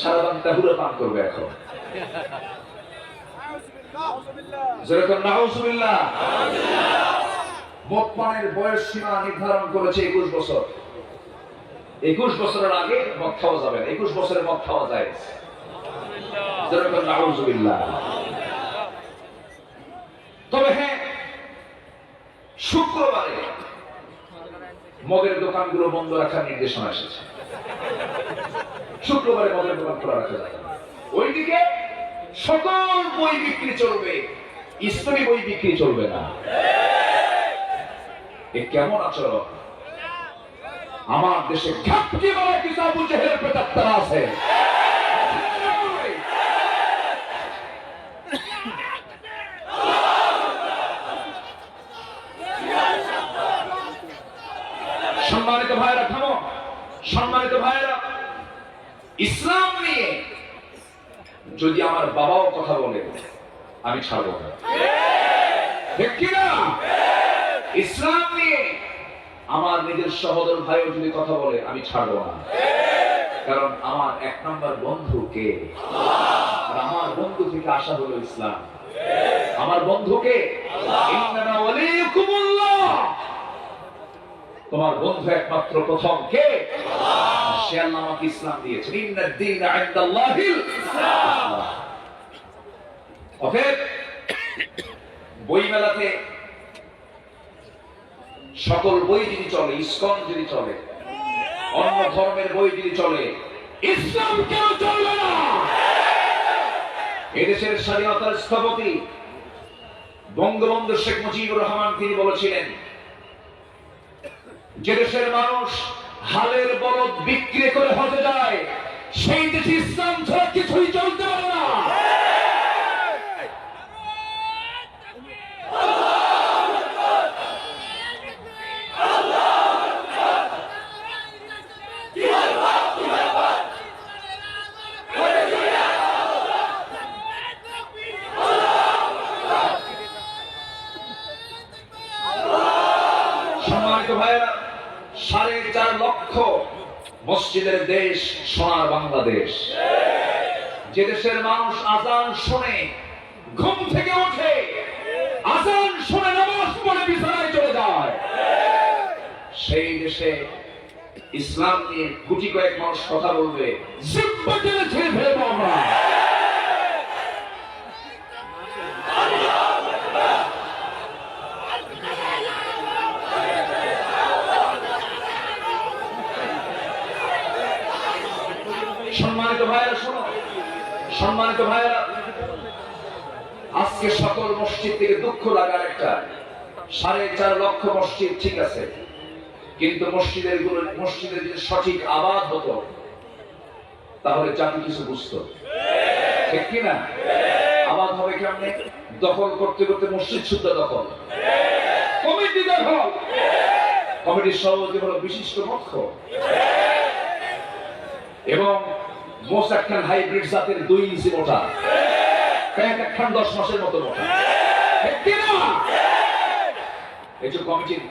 সারা বাংলা হুড়ো পান করবে এখন। যেরকম নাউজুবিল্লাহ, মদ পানের বয়স সীমা নির্ধারণ করেছে 21 বছর। 21 বছরের আগে মদ খাওয়া যাবে না, 21 বছরে মদ খাওয়া যায়। যেরকম নাউজুবিল্লাহ। তবে হ্যাঁ, শুক্রবারে মদের দোকানগুলো বন্ধ রাখার নির্দেশনা এসেছে। শুক্রবারে মদের দোকান খোলা রাখা যাবে। ওইদিকে সকল বই বিক্রি চলবে, ইসলামী বই বিক্রি চলবে না। এ কেমন আচরণ? আমার দেশে ঘাপটি বলা কিছু আবু জেহেলের প্রেতাত্মা আছে। সম্মানিত ভাইরা থামো, সম্মানিত ভাইরা, ইসলাম নিয়ে যদি আমার বাবাও কথা বলে আমি ছাড়বো না, ঠিক কিনা? ইসলাম নিয়ে আমার নিজের সহোদর ভাইও যদি কথা বলে আমি ছাড়বো না, কারণ আমার এক নম্বর বন্ধু কে? আর আমার বন্ধু থেকে আশা হলো ইসলাম। আমার বন্ধুকে ইন্নামা ওয়ালিয়ুকুমুল্লাহ, তোমার বন্ধু একমাত্র প্রথম কে? সে আল্লাহ আমাকে ইসলাম দিয়েছেন। ইন্নাদ দীনা ইনদাল্লাহিল ইসলাম। অতএব বইমেলাতে সকল বই যদি চলে, ইসকন যদি চলে, অন্য ধর্মের বই যদি চলে, ইসলাম কেন চলবে না? এদেশের স্বাধীনতার স্থপতি বঙ্গবন্ধু শেখ মুজিবুর রহমান তিনি বলেছিলেন, যে দেশের মানুষ হালের বলদ বিক্রি করে হজে যায়, সেই দেশে ইসলাম ছাড়া কিছুই চলতে পারে না। সম্মানিত ভাইয়েরা, 4.5 লক্ষ মসজিদের দেশ সোনার বাংলাদেশ, যে দেশের মানুষ আজান শুনে ঘুম থেকে ওঠে, আজান শুনে নামাজ পড়ে বিছানায় চলে যায়, সেই দেশে ইসলাম নিয়ে গুটি কয়েক মানুষ কথা বলবে, জিব্বা টেনে ছেড়ে ফেলবো আমরা। সম্মানিত ভাইয়েরা শোনো, সম্মানিত ভাইয়েরা, আজকে সকল মসজিদ থেকে দুঃখ লাগার একটা, 4.5 লক্ষ মসজিদ ঠিক আছে, কিন্তু মসজিদের যদি সঠিক আবাদ হতো তাহলে জাতি কিছু বুঝতো, ঠিক কিনা? আবাদ হবে কেমনে? দখল করতে করতে মসজিদ শুদ্ধ দখল, কমিটি দখল, কমিটির সভাপতি হলো বিশিষ্ট পক্ষ, এবং মোষ একখান হাইব্রিড জাতের 2 ইঞ্চি মোটা, প্যান্ট একখান 10 মাসের মতো মোটা, ঠিক কিনা? এই যে কমিটির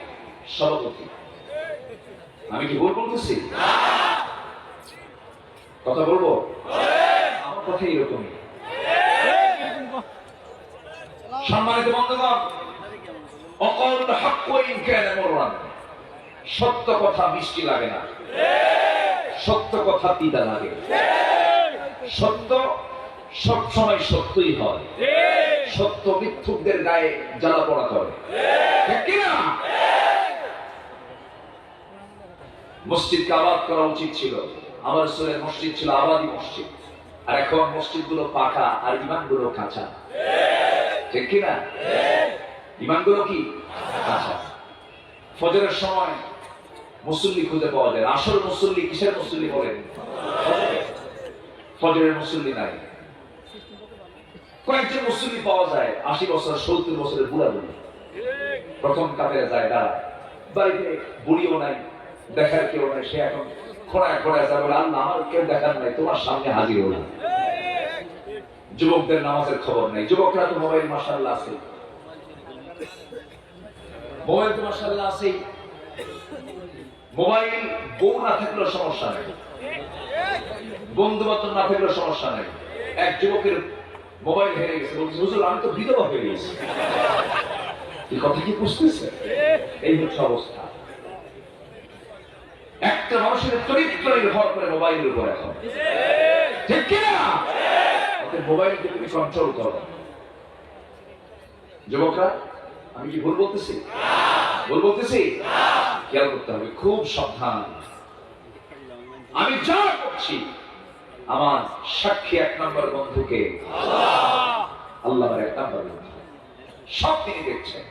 সভাপতি, আমি কি ভুল বলতেছি? কথা বলবো? আমার কথা এরকমই। সম্মানিত বন্ধুগণ, অকল হক ওয়াইন কানা মুররান, সত্য কথা মিষ্টি লাগে না, সত্য কথা তিতা লাগে। সত্য সব সময় সত্যই হয়, সত্য মিথ্যুকদের গায়ে জ্বালা পোড়া করে, ঠিক কিনা? মসজিদকে আবাদ করা উচিত ছিল। আমার রাসূলের মসজিদ ছিল আবাদি মসজিদ, আর এখন মসজিদগুলো পাকা আর ইমানগুলো কাঁচা, ঠিক কিনা? ইমানগুলো কি কাঁচা। ফজরের সময় মুসল্লি খুঁজে পাওয়া যায়, আসল মুসল্লি কিসের মুসল্লি বলেন? ফজরের মুসল্লি নাই। কয়েকজন মুসল্লি পাওয়া যায় 80 বছর 70 বছরের বুড়া বুড়ি, প্রথম কাতারে যায় দাঁড়ায়, বাড়িতে বুড়িও নাই, দেখার কেউ নাই, সে এখন খোঁড়ায় খোঁড়ায় যায়, বলে আল্লাহ আমার কেউ দেখার নাই, তোমার সামনে হাজির হলাম। যুবকদের নামাজের খবর নাই, যুবকরা তো মোবাইল মাশাআল্লাহ আছে, মোবাইল তো মাশাআল্লাহ আছে, মোবাইল বউ না থাকলেও সমস্যা নেই, বন্ধু বান্ধব না থাকলেও সমস্যা নেই। এক যুবকের মোবাইল হেরে গেছে, বলছে হুজুর আমি তো বিধবা হয়ে গেছি। এই কথা কি বুঝতেছে? এই হচ্ছে অবস্থা। একটা মানুষের চরিত্র নির্ভর করে মোবাইলের উপর এখন, ঠিক কিনা? মোবাইলকে তুমি কন্ট্রোল করো। যুবকরা, আমি কি ভুল বলতেছি? ভুল বলতেছি? খেয়াল করতে হবে, খুব সাবধান। আমি যা করছি আমার সাক্ষী 1 নম্বর বন্ধুকে আল্লাহর 1 নম্বর বন্ধু, সব তিনি দেখছেন।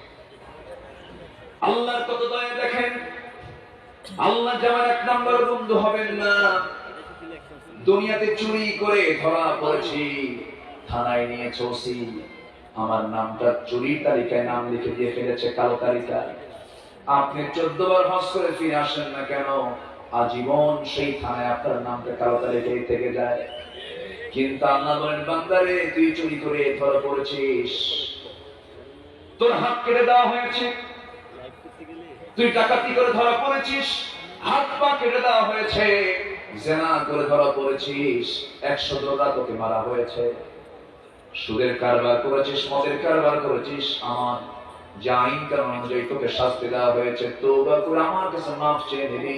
আল্লাহর কত দয়া দেখেন। আল্লাহ যেমন 1 নম্বর বন্ধু হবেন না, দুনিয়াতে চুরি করে ধরা পড়েছি, থানায় নিয়ে চলছি, আমার নামটা চুরির তালিকায় নাম লিখে দিয়ে ফেলেছে, কালো তালিকায়। আপনি 14 বার হজ করে ফিরে আসেন না কেন, আজীবন সেই থানায় আপনার নামটা কালো তালিকায় থেকে যায়। কিন্তু আল্লাহ বলেন, বান্দারে তুই চুরি করে ধরা পড়েছিস, তোর হাত কেটে দেওয়া হয়েছে। তুই ডাকাতি করে ধরা পড়েছিস, হাত পা কেটে দেওয়া হয়েছে। জেনা করে ধরা পড়েছিস, 100 দোলা তোকে মারা হয়েছে। সুদের কারবার করেছিস, মদের কারবার করেছিস, আমার যে আইন কানুন অনুযায়ী তোকে শাস্তি দেওয়া হয়েছে, তওবা করে আমার কাছে মাফ চেয়ে নিবি।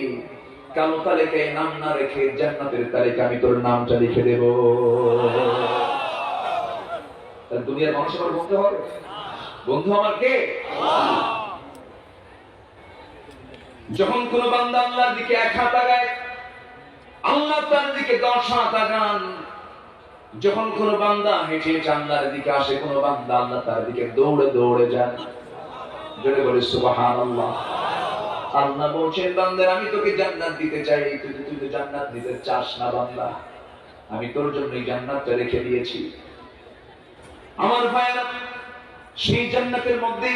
কালো তালিকায় নাম না রেখে জান্নাতের তালিকায় আমি তোর নামটা লিখে দেব। তাহলে দুনিয়ার মানুষ আমার বন্ধু হবে? বন্ধু আমার কে? যখন কোন বান্দা আল্লাহর দিকে 1 হাত আগায়, আল্লাহ তার দিকে 10 হাত আগান। যখন কোন বান্দা হেঁটে আল্লাহর দিকে আসে, কোন বান্দা আল্লাহ তার দিকে দৌড়ে দৌড়ে যান। জোরে বলে সুবহানাল্লাহ। আল্লাহ বলছেন, বান্দা আমি তোকে জান্নাত দিতে চাই, তুই তো জান্নাত দিতে চাস না বান্দা, আমি তোর জন্য এই জান্নাতটা রেখে দিয়েছি। আমার ভাইরা, সেই জান্নাতের মধ্যে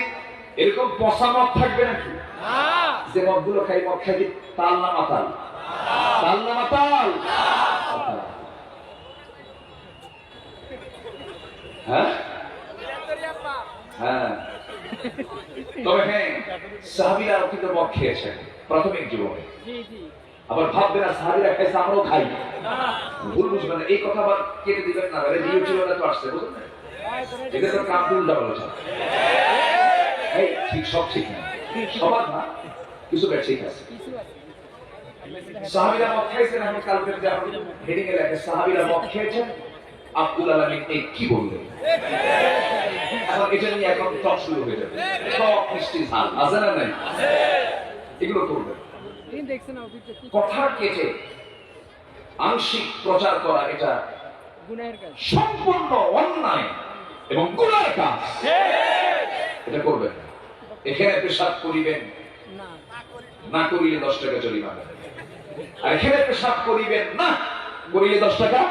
এরকম পচা মদ থাকবে নাকি? যে মদগুলো খাই, মদ খাই কি তাল না মাতাল? তাল না মাতাল? হ্যাঁ হ্যাঁ। তবে হ্যাঁ, সাহাবীরা কিন্তু মদ খেয়েছেন প্রাথমিক জীবনে। আবার ভাববে না সাহাবীরা খাইছে আমরাও খাই, ভুল বুঝবেন। এই কথা আবার কেটে দিবেন না, রেডিও ছিল না তো আসছে, বুঝলেন না? এটা তো কাম উল্টা বলেছেন। এই ঠিক, সব ঠিক না, সবার না, কিছু ব্যাট ঠিক আছে। সাহাবীরা মদ খাইছেন, আমি কালকে যখন হেডিং এ লেখে সাহাবীরা মদ খেয়েছেন, আব্দুল আলামিন এই কি বললেন? এখন এটা নিয়ে এখন টক শুরু হয়ে যাবে, টক মিষ্টি ঝাল আছে না নাই? এগুলো করবেন। কথা কেটে আংশিক প্রচার করা এটা সম্পূর্ণ অন্যায় এবং গুনাহের কাজ। এটা করবেন না। এখানে পেশাব করিবেন না, করিলে 10 টাকা জরিমানা। আর এখানে পেশাব করিবেন না, করিলে 10 টাকা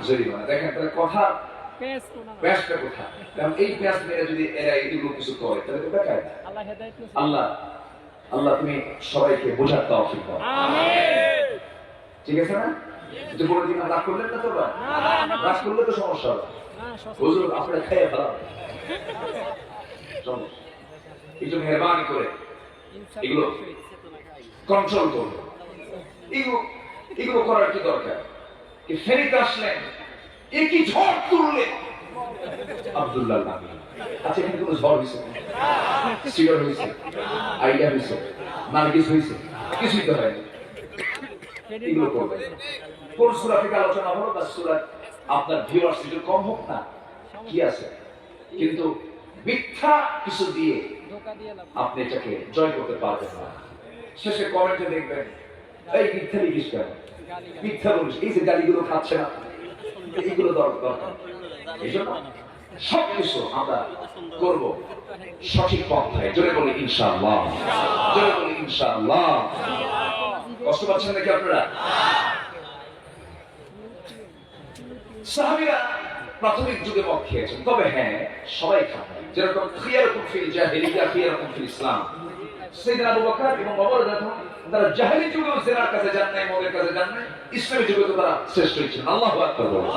জরিমানা। দেখেন তাহলে কথা পেশটা কোথা? কারণ এই পেশ মেরে যদি এরা এগুলো কিছু করে তাহলে তো বেকার। আল্লাহ তুমি সবাইকে বোঝার তৌফিক দাও, আমিন। ঠিক আছে না? যদি বলে দিন রাগ করলেন না তো, রাগ করলে তো সমস্যা হবে। হুজুর আপনারা খেয়ে ভালো সমস্যা, একটু মেহরবানি করে এগুলো কন্ট্রোল করবে। এগুলো করার কি দরকার? কি ফেরিতে আসলেন, একই ঝড় তুললে আব্দুল্লাহ নামে। আচ্ছা, এখানে কোনো ঝড় হয়েছে, সিগার হয়েছে, আইডিয়া হয়েছে, নার্গিস হয়েছে, কিছুই তো হয়নি। এগুলো করবে। কোন সূরা থেকে আলোচনা হলো বা সূরা আপনার ভিউয়ার্স একটু কম হোক না, কি আছে, কিন্তু মিথ্যা কিছু দিয়ে আপনি এটাকে জয় করতে পারবেন না। শেষে কমেন্টে দেখবেন, এই মিথ্যা লিখিস কেন, মিথ্যা বলিস, এই যে গালিগুলো খাচ্ছে না, এইগুলো দরকার। এই জন্য সবকিছু আমরা করবো সঠিক পন্থায়। জোরে বলি ইনশাআল্লাহ, জোরে বলি ইনশাআল্লাহ। কষ্ট পাচ্ছেন নাকি আপনারা? সাহাবীরা প্রাথমিক যুগে মদ খেয়েছেন, তবে হ্যাঁ সবাই খান, যেরকম খিয়ারুকুম ফিল জাহিলিয়া খিয়ারুকুম ফিল ইসলাম। সাইয়েদনা আবু বকর এবং ওমর রাদিয়াল্লাহু আনহু তারা জাহেলি যুগেও জিনার কাছে যান নাই, মদের কাছে যান নাই, ইসলামী যুগে তো তারা শ্রেষ্ঠ ছিলেন। আল্লাহু আকবার বলুন।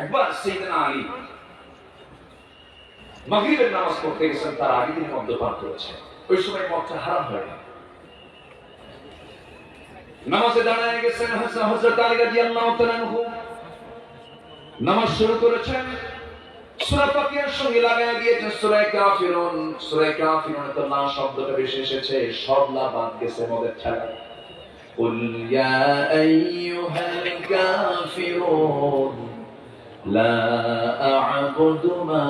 একবার সাইয়েদনা আলী মাগরিবের নামাজ পড়তে গেছেন, তার আগে তিনি মদ্যপান করেছেন। ওই সময় মদটা হারাম হয় না। নামাজে দাঁড়ায় গেছেন, হযরত আলী রাদিয়াল্লাহু তাআলা আনহু নামাজ শুরু করেছেন, সূরা ফাতিহার সঙ্গে লাগায় দিয়েছেন সূরা কাফিরুন। সূরা কাফিরুনে তো না শব্দটা বেশি এসেছে, সব লা বাদ গেছে মদের ঠেলায়। কুল ইয়া আইয়ুহাল কাফিরুন লা আ'বুদু মা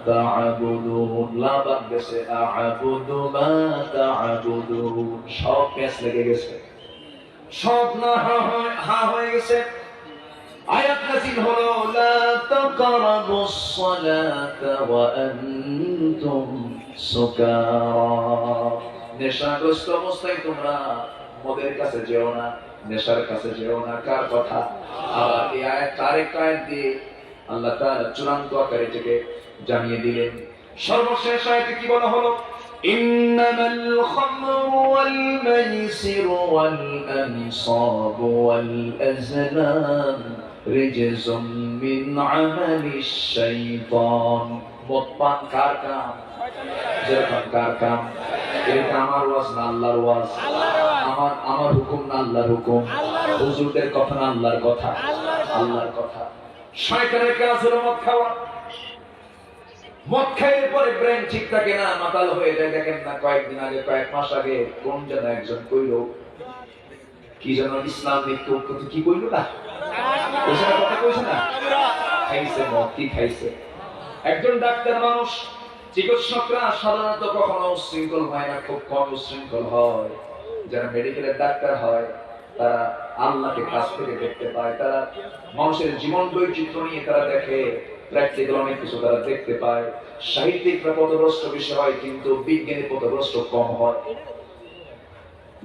তা'বুদুন, লা বাদ গেছে, আ'বুদু মা তা'বুদুন, সব পেশ লেগে গেছে, সব না হা হয়ে গেছে। আয়াত নাযিল হলো, লা তাকরাবুস সালাতা ওয়া আনতুম সুকারা, নেশাগ্রস্ত অবস্থায় তোমরা মদের কাছে যেও না, নেশার কাছে যেও না। কার কথা? আবার এই আয়াত আরেক আয়াত দিয়ে আল্লাহ তাআলা চূড়ান্ত আকারে এটাকে জানিয়ে দিলেন। সর্বশেষ আয়াতে কি বলা হলো? إنما الخمر والميسر والأنصاب والأزلام رجز من عمل الشيطان মদপান কার কাম? যেরকম কার কাম? এটা আমার ওয়াজ না আল্লাহর ওয়াজ? আমার হুকুম না আল্লাহর হুকুম? হুজুরদের কথা না আল্লাহর কথা? আল্লাহর কথা। শয়তানের কাজ হলো মদ খাওয়া। মদ খাইলে পরে ব্রেন ঠিক থাকে না, মাতাল হয়ে যায়। দেখেন না কয়েকদিন আগে, কয়েক মাস আগে কোন যেন একজন কইল কি যেন ইসলাম নিত্য কি কইল না, ওইসব কথা কইছে না, খাইছে মদ, কি খাইছে। একজন ডাক্তার মানুষ, চিকিৎসকরা সাধারণত কখনো উশৃঙ্খল হয় না, খুব কম উশৃঙ্খল হয়। যারা মেডিকেলের ডাক্তার হয় তারা আল্লাহকে কাছ থেকে দেখতে পায়, তারা মানুষের জীবন বৈচিত্র্য নিয়ে তারা দেখে, প্র্যাকটিক্যাল অনেক কিছু তারা দেখতে পায়। সাহিত্যিকরা পথভ্রষ্ট বিষয় হয়, কিন্তু বিজ্ঞানী পথভ্রষ্ট কম হয়।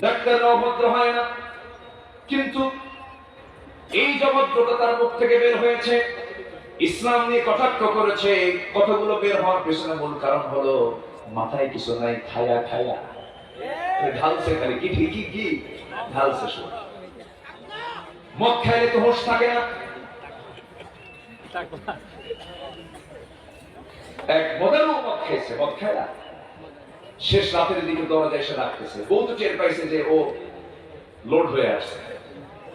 ডাক্তাররা অভদ্র হয় না, কিন্তু এই যে অভদ্রতা তার মুখ থেকে বের হয়েছে, ইসলাম নিয়ে কটাক্ষ করেছে, এই কথাগুলো বের হওয়ার পেছনে মূল কারণ হলো মাথায় কিছু নাই, খায়া খায়া ঢালছে, খালি কি ঠিকই কি ঢালছে। মদ খাইলে তো হোশ থাকে না। এক মদেরও মদ খেয়েছে, মদ খায় না, শেষ রাতের দিকে দরজা এসে ডাকতেছে। বউ তো টের পাইছে যে ও লোড হয়ে আসছে।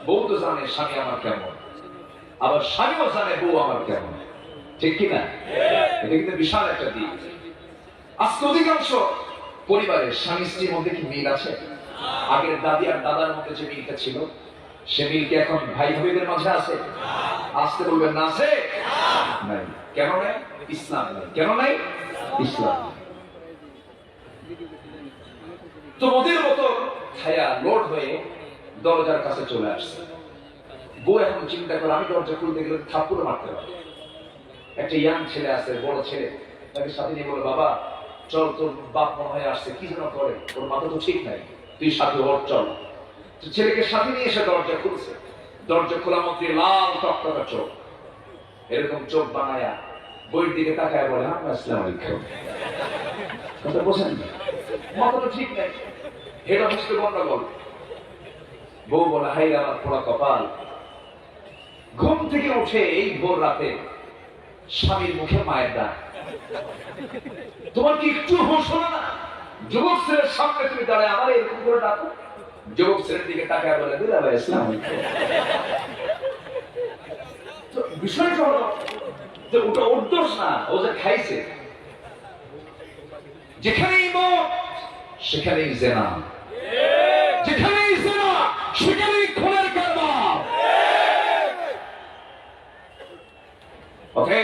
বউ তো জানে স্বামী আমার কেমন, আবার স্বামীও জানে বউ আমার কেমন, ঠিক কিনা? এটা কিন্তু বিশাল একটা দিক। আজকে অধিকাংশ পরিবারের স্বামী স্ত্রীর মধ্যে কি মিল আছে? আগের দাদি আর দাদার মধ্যে যে মিলটা ছিল, সে মিল কি এখন ভাই ভাবিদের মাঝে আছে? আসতে বলবেন না আছে? নাই। কেন নাই? ইসলাম নাই। কেন নাই? ইসলাম। তো মদের মতো খায়া লোড হয়ে দরজার কাছে চলে আসছে। বউ এখন চিন্তা করে আমি দরজা খুলতে গেলে থাপ্পড় মারতে পারবো। একটা ইয়াং ছেলে আছে, বড় ছেলে, তাকে সাথে নিয়ে বলে, বাবা চল, তোর বাপ মনে হয় আসছে, কি যেন করে, তোর মাথা তো ঠিক নাই, তুই সাথে ওর চল। ছেলেকে সাথে নিয়ে এসে দরজা খুলছে। দরজা খোলা মাত্র লাল টকটকা চোখ, এরকম চোখ বানায়া বইয়ের দিকে তাকায় বলে, আসসালামু আলাইকুম। কথা বোঝেন না, মাথা তো ঠিক নাই, হেড অফিসকে গন্ডগোল। বউ বলে, হাই আমার পোড়া কপাল, ঘুম থেকে উঠে এই ভোর রাতে স্বামীর মুখে মায়ের ডাক, তোমার কি একটু হোশ হলো না? যুবক ছেলের সামনে তুমি দাঁড়ায় আমার এরকম করে ডাকো। যুবক ছেলের দিকে তাকায় বলে, দিলা ভাই আসসালামু আলাইকুম। তো বিষয়টা হলো যে ওটা ওর দোষ না, ও যে খাইছে। যেখানেই মদ সেখানেই জেনা, যেখানেই জেনা সেখানেই খুনের কারবার। ওকে,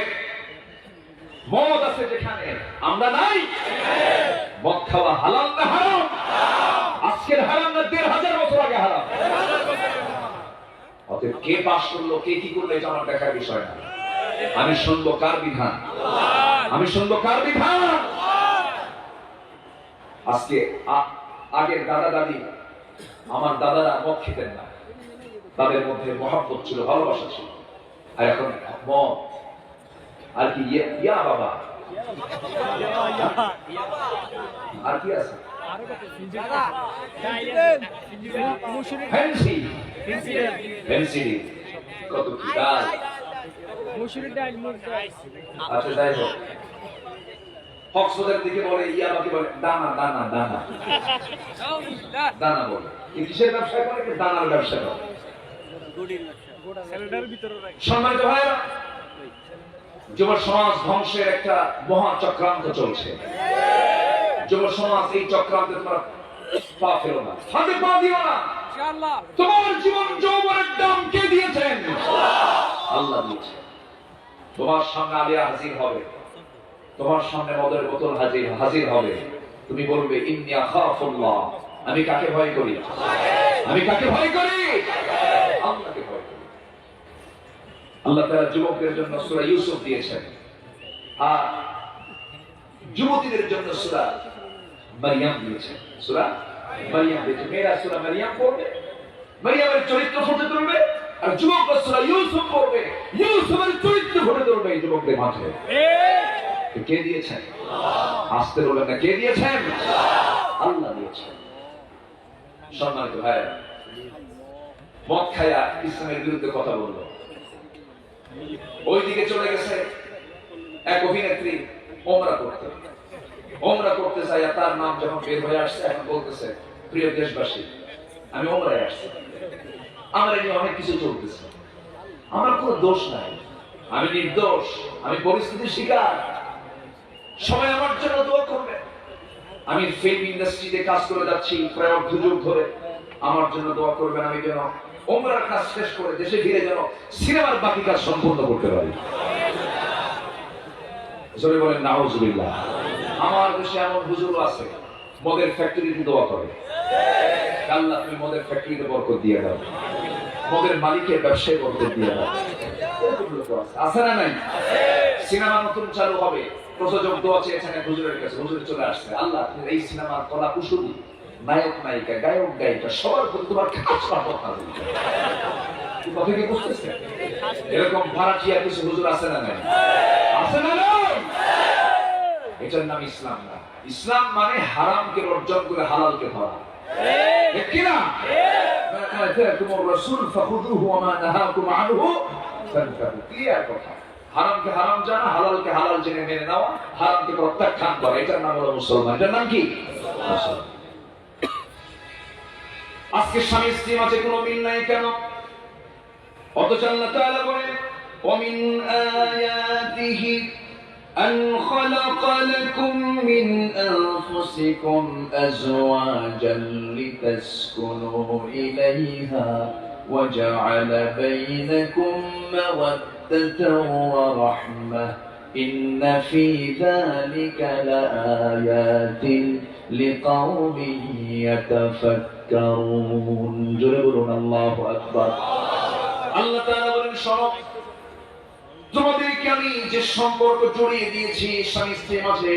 মদ আছে যেখানে আমরা নাই। মদ খাওয়া হালাল না হারাম? আজকের হারাম না ১৫০০ বছর আগে হারাম? অতএব কে পাশ করলো, কে কি করলো, এটা আমার দেখার বিষয় না। আমি শুনবো কার বিধান, আমি শুনবো কার বিধান। আজকে আগের দাদা দাদি, আমার দাদারা মদ খেতেন না, তাদের মধ্যে মহব্বত ছিল, ভালোবাসা ছিল। আর এখন মদ আর কি ইয়া বাবা, আর কি আছে, কত কি ডাল। আচ্ছা যাই হোক, কক্সবাজার দিকে বলে ইয়া বাকি বলে দানা দানা দানা দানা বলে। কিসের ব্যবসা করে? দানার ব্যবসা করে। সম্মানিত ভাইরা, যুব সমাজ ধ্বংসের একটা মহা চক্রান্ত চলছে। যুব সমাজ এই চক্রান্তে তোমরা পা ফেলো না, হাতে পা দিও না। তোমার জীবন যৌবনের দাম কে দিয়েছেন? আল্লাহ দিয়েছে। তোমার সামনে আলিয়া হাজির হবে, তোমার সামনে মদের বোতল হাজির হবে। তুমি বলবে, ইন্নী আখাফুল্লাহ, আমি কাকে ভয় করি? আমি কাকে ভয় করি? আল্লাহকে ভয় করি। আল্লাহ তাআলা যুবকদের জন্য সূরা ইউসুফ দিয়েছেন, আর যুবতীদের জন্য সূরা মারইয়াম দিয়েছেন। সূরা মারইয়াম দিয়েছেন। মেয়েরা সূরা মারইয়াম পড়বে, মারইয়ামের চরিত্র ফুটে তুলবে, আর যুবকরা সূরা ইউসুফ পড়বে, ইউসুফের চরিত্র ফুটে তুলবে এই যুবকদের মাঝে। কে দিয়েছেন? আসতে বলবেন না, কে দিয়েছেন? আল্লাহ দিয়েছেন। সম্মানিত ভাইরা, মদ খায়া ইসলামের বিরুদ্ধে কথা বললো, ওইদিকে চলে গেছে এক অভিনেত্রী ওমরা করতে চাই, তার নাম যখন বের হয়ে আসছে এখন বলতেছে, প্রিয় দেশবাসী, আমি ওমরায় আসছি, আমার এই অনেক কিছু চলতেছে, আমার কোনো দোষ নাই, আমি নির্দোষ, আমি পরিস্থিতির শিকার, সবাই আমার জন্য দোয়া করবে। আমি ফিল্ম ইন্ডাস্ট্রিতে কাজ করে যাচ্ছি প্রায় অর্ধযুগ ধরে, আমার জন্য দোয়া করবেন, আমি যেন ওমরার কাজ শেষ করে দেশে ফিরে যেন সিনেমার বাকি কাজ সম্পূর্ণ করতে পারি। জোরে বলেন নাউজুবিল্লাহ। আমার দেশে এমন হুজুর আছে মদের ফ্যাক্টরিতে দোয়া করে, আল্লাহ তুমি মদের ফ্যাক্টরিতে বরকত দিয়ে দাও, মদের মালিকের ব্যবসায় বরকত দিয়ে দাও। আছে না নাই? সিনেমা নতুন চালু হবে, প্রযোজক দোয়া চেয়েছেন এক হুজুরের কাছে, হুজুর চলে আসছে, আল্লাহ তুমি এই সিনেমার কলা কুশলী, নায়ক নায়িকা, গায়ক গায়িকা সবার প্রতি তোমার খাস রহমত নাযিল করো। কথা কি বুঝতেছে? এরকম ভাড়াটিয়া কিছু হুজুর আছে না নাই? আছে না নাই? এটার নাম ইসলাম না। ইসলাম মানে হারামকে বর্জন করে হালালকে ধরা, ঠিক কি না? আতাকুমুর রাসূল ফাখুযুহু ওয়া মা নাহাকুম আনহু ফান্তাহু। ক্লিয়ার কথা। হারামকে হারাম জানা, হালালকে হালাল জেনে মেনে নেওয়া, হারামকে প্রত্যাখ্যান করা, এটার নাম হলো মুসলমান। এটার নাম কি? মুসলমান। আজকে স্বামী স্ত্রীর মাঝে কোনো মিল নাই কেন? অথচ আল্লাহ তাআলা বলেন, ওয়া মিন আয়াতিহি أن خلق لكم من أنفسكم أزواجا لتسكنوا إليها وجعل بينكم مودة ورحمة إن في ذلك لآيات لقوم يتفكرون جربون الله أكبر الله تعالى ورنشرب তোমাদেরকে আমি যে সম্পর্ক জড়িয়ে দিয়েছি স্বামী স্ত্রীর মাঝে,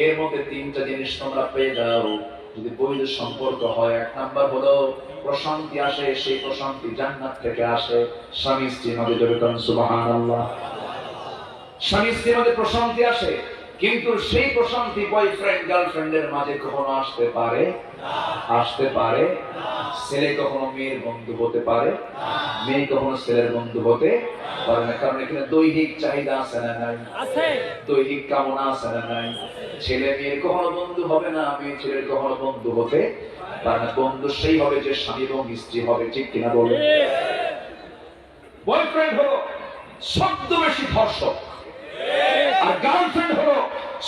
এর মধ্যে তিনটা জিনিস তোমরা পেয়ে যাও। যদি বৈধ সম্পর্ক হয়, এক নাম্বার হলো প্রশান্তি আসে, সেই প্রশান্তি জান্নাত থেকে আসে। স্বামী স্ত্রীর মাঝে জড়িত সুবহানাল্লাহ, স্বামী স্ত্রীর মাঝে প্রশান্তি আসে, কিন্তু সেই প্রশান্তি বয়ফ্রেন্ড গার্লফ্রেন্ডের মাঝে কখনো আসতে পারে না। ছেলে কখনো মেয়ের বন্ধু হতে পারে, মেয়ে কখনো ছেলের বন্ধু হতে পারে না। কারণ এখানে দৈহিক চাহিদা আছে না নাই? দৈহিক কামনা আছে না নাই? ছেলে মেয়ের কখনো বন্ধু হবে না, মেয়ে ছেলের কখনো বন্ধু হতে পারে না। বন্ধু সেই হবে যে স্বামী এবং স্ত্রী হবে, ঠিক কিনা বলেন? বয়ফ্রেন্ড হলো ছদ্মবেশী ধর্ষক, আর গার্লফ্রেন্ড হলো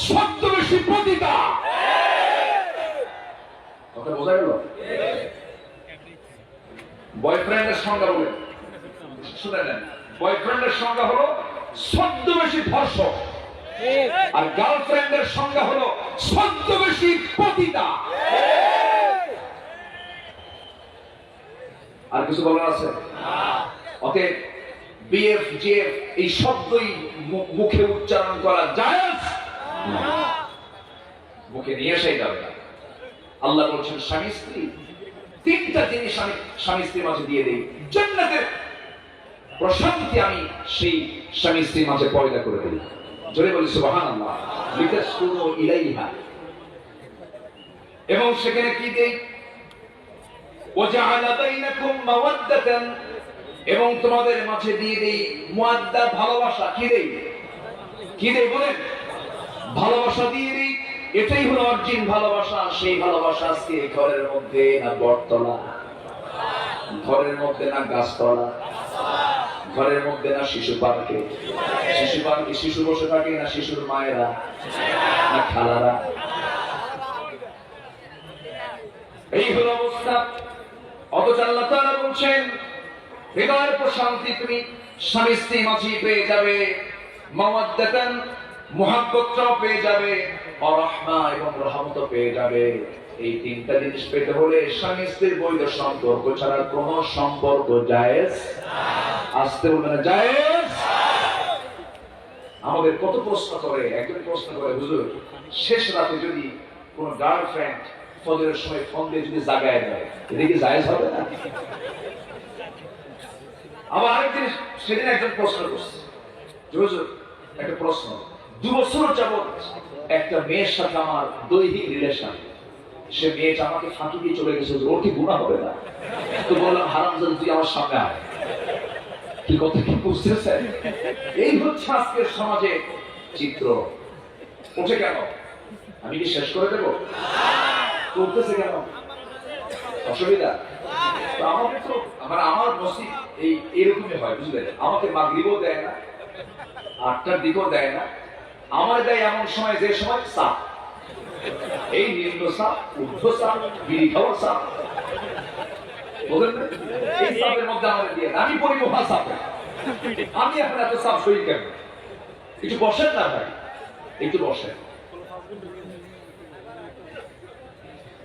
ছদ্মবেশী পতিতা। কথা বোঝা গেল? বয়ফ্রেন্ডের সংজ্ঞা বলেন, শুনে নেন। বয়ফ্রেন্ডের সংজ্ঞা হলো ছদ্মবেশী ধর্ষক, আর গার্লফ্রেন্ডের সংজ্ঞা হলো ছদ্মবেশী পতিতা। আর কিছু বলার আছে? অতএব বিএফ জিএফ এই শব্দই মুখে উচ্চারণ করা জায়েজ না, মুখে নিয়ে এসে যাবে না। আল্লাহ বলছেন স্বামী স্ত্রী তিনটা জিনিস আমি স্বামী স্ত্রীর মাঝে দিয়ে দেই, জান্নাতের প্রশান্তি আমি সেই স্বামী স্ত্রীর মাঝে পয়দা করে দিই। জোরে বলি সুবহানাল্লাহ। লিতাসকুনু ইলাইহা, এবং সেখানে কি দেই? ওয়াজআলা বাইনাকুম মাওয়াদ্দাতান, এবং তোমাদের মাঝে দিয়ে দেই মুআদ্দা, ভালোবাসা। কি দেই বলেন? ভালোবাসা দিয়ে দেই। এটাই হলো অরিজিন ভালোবাসা। সেই ভালোবাসা আজকে ঘরের মধ্যে না বটতলা, ঘরের মধ্যে না গাছতলা, ঘরের মধ্যে না শিশু পার্কে। শিশু বসে থাকে না শিশুর মায়েরা না খালারা। এই হলো অবস্থা। অথচ আল্লাহ তাআলা বলছেন হৃদয়ের প্রশান্তি তুমি স্বামী স্ত্রী মাঝে পেয়ে যাবে, মাওয়াদ্দাতান মুহাব্বতটাও পেয়ে যাবে, রাহমা এবং রহমতও পেয়ে যাবে। এই তিনটা জিনিস পেতে হলে স্বামী স্ত্রীর বৈধ সম্পর্ক ছাড়া কোনো সম্পর্ক জায়েজ আসতে বলবে না, জায়েজ। আমাদের কত প্রশ্ন করে, একজন প্রশ্ন করে, হুজুর শেষ রাতে যদি কোনো গার্লফ্রেন্ড ফজরের সময় ফোন দিয়ে যদি জাগায় দেয়, এটা কি জায়েজ হবে না? আবার আরেকদিন সেদিন একজন প্রশ্ন করছে, হুজুর একটা প্রশ্ন, 2 বছর যাবত একটা মেয়ের সাথে আমার দৈহিক রিলেশন, সে মেয়েটা আমাকে ফাঁকি দিয়ে চলে গেছে, ওর কি গুনাহ হবে না? তো বললাম হারামজাদা তুই আমার সামনে আয়। কি কথা কি বুঝতেছেন? এই হচ্ছে আজকের সমাজে চিত্র। ওঠে কেন? আমি কি শেষ করে দেবো? করতেছে কেন? অসুবিধা তো আমাকে তো আমার নসিব এরকমই হয়, বুঝলেন? আমাকে মাগরিবও দেয় না, 8টার দিকেও দেয় না, আমার দেয় এমন সময় যে সময় সাপ, এই নিম্ন সাপ, ঊর্ধ্ব সাপ, বিড়ি খাওয়ার সাপ, বলেন না? এই সাপের মধ্যে আমাদের দিয়ে আমি পড়ি মহা সাপে। আমি এখন এত সাপ সই কেন? একটু বসেন না ভাই, একটু বসেন,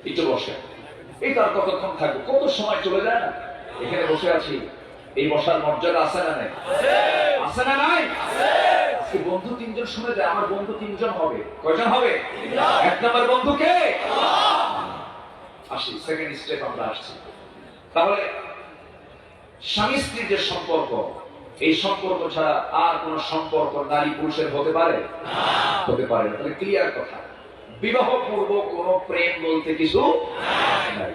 একটু বসেন। এই তার কতক্ষণ থাকবে? কত সময় চলে যায় না? এখানে বসে আছি, এই বসার মর্যাদা আছে না নাই? আছে না নাই? আজকে বন্ধু 3 জন শুনে যায়, আমার বন্ধু 3 জন হবে। কয়জন হবে? 1 নম্বর বন্ধু কে? আসি, সেকেন্ড স্টেপ আমরা আসছি। তাহলে স্বামী স্ত্রীর যে সম্পর্ক, এই সম্পর্ক ছাড়া আর কোন সম্পর্ক নারী পুরুষের হতে পারে? হতে পারে না। তাহলে ক্লিয়ার কথা, বিবাহ পূর্ব কোন প্রেম বলতে কিছু নাই।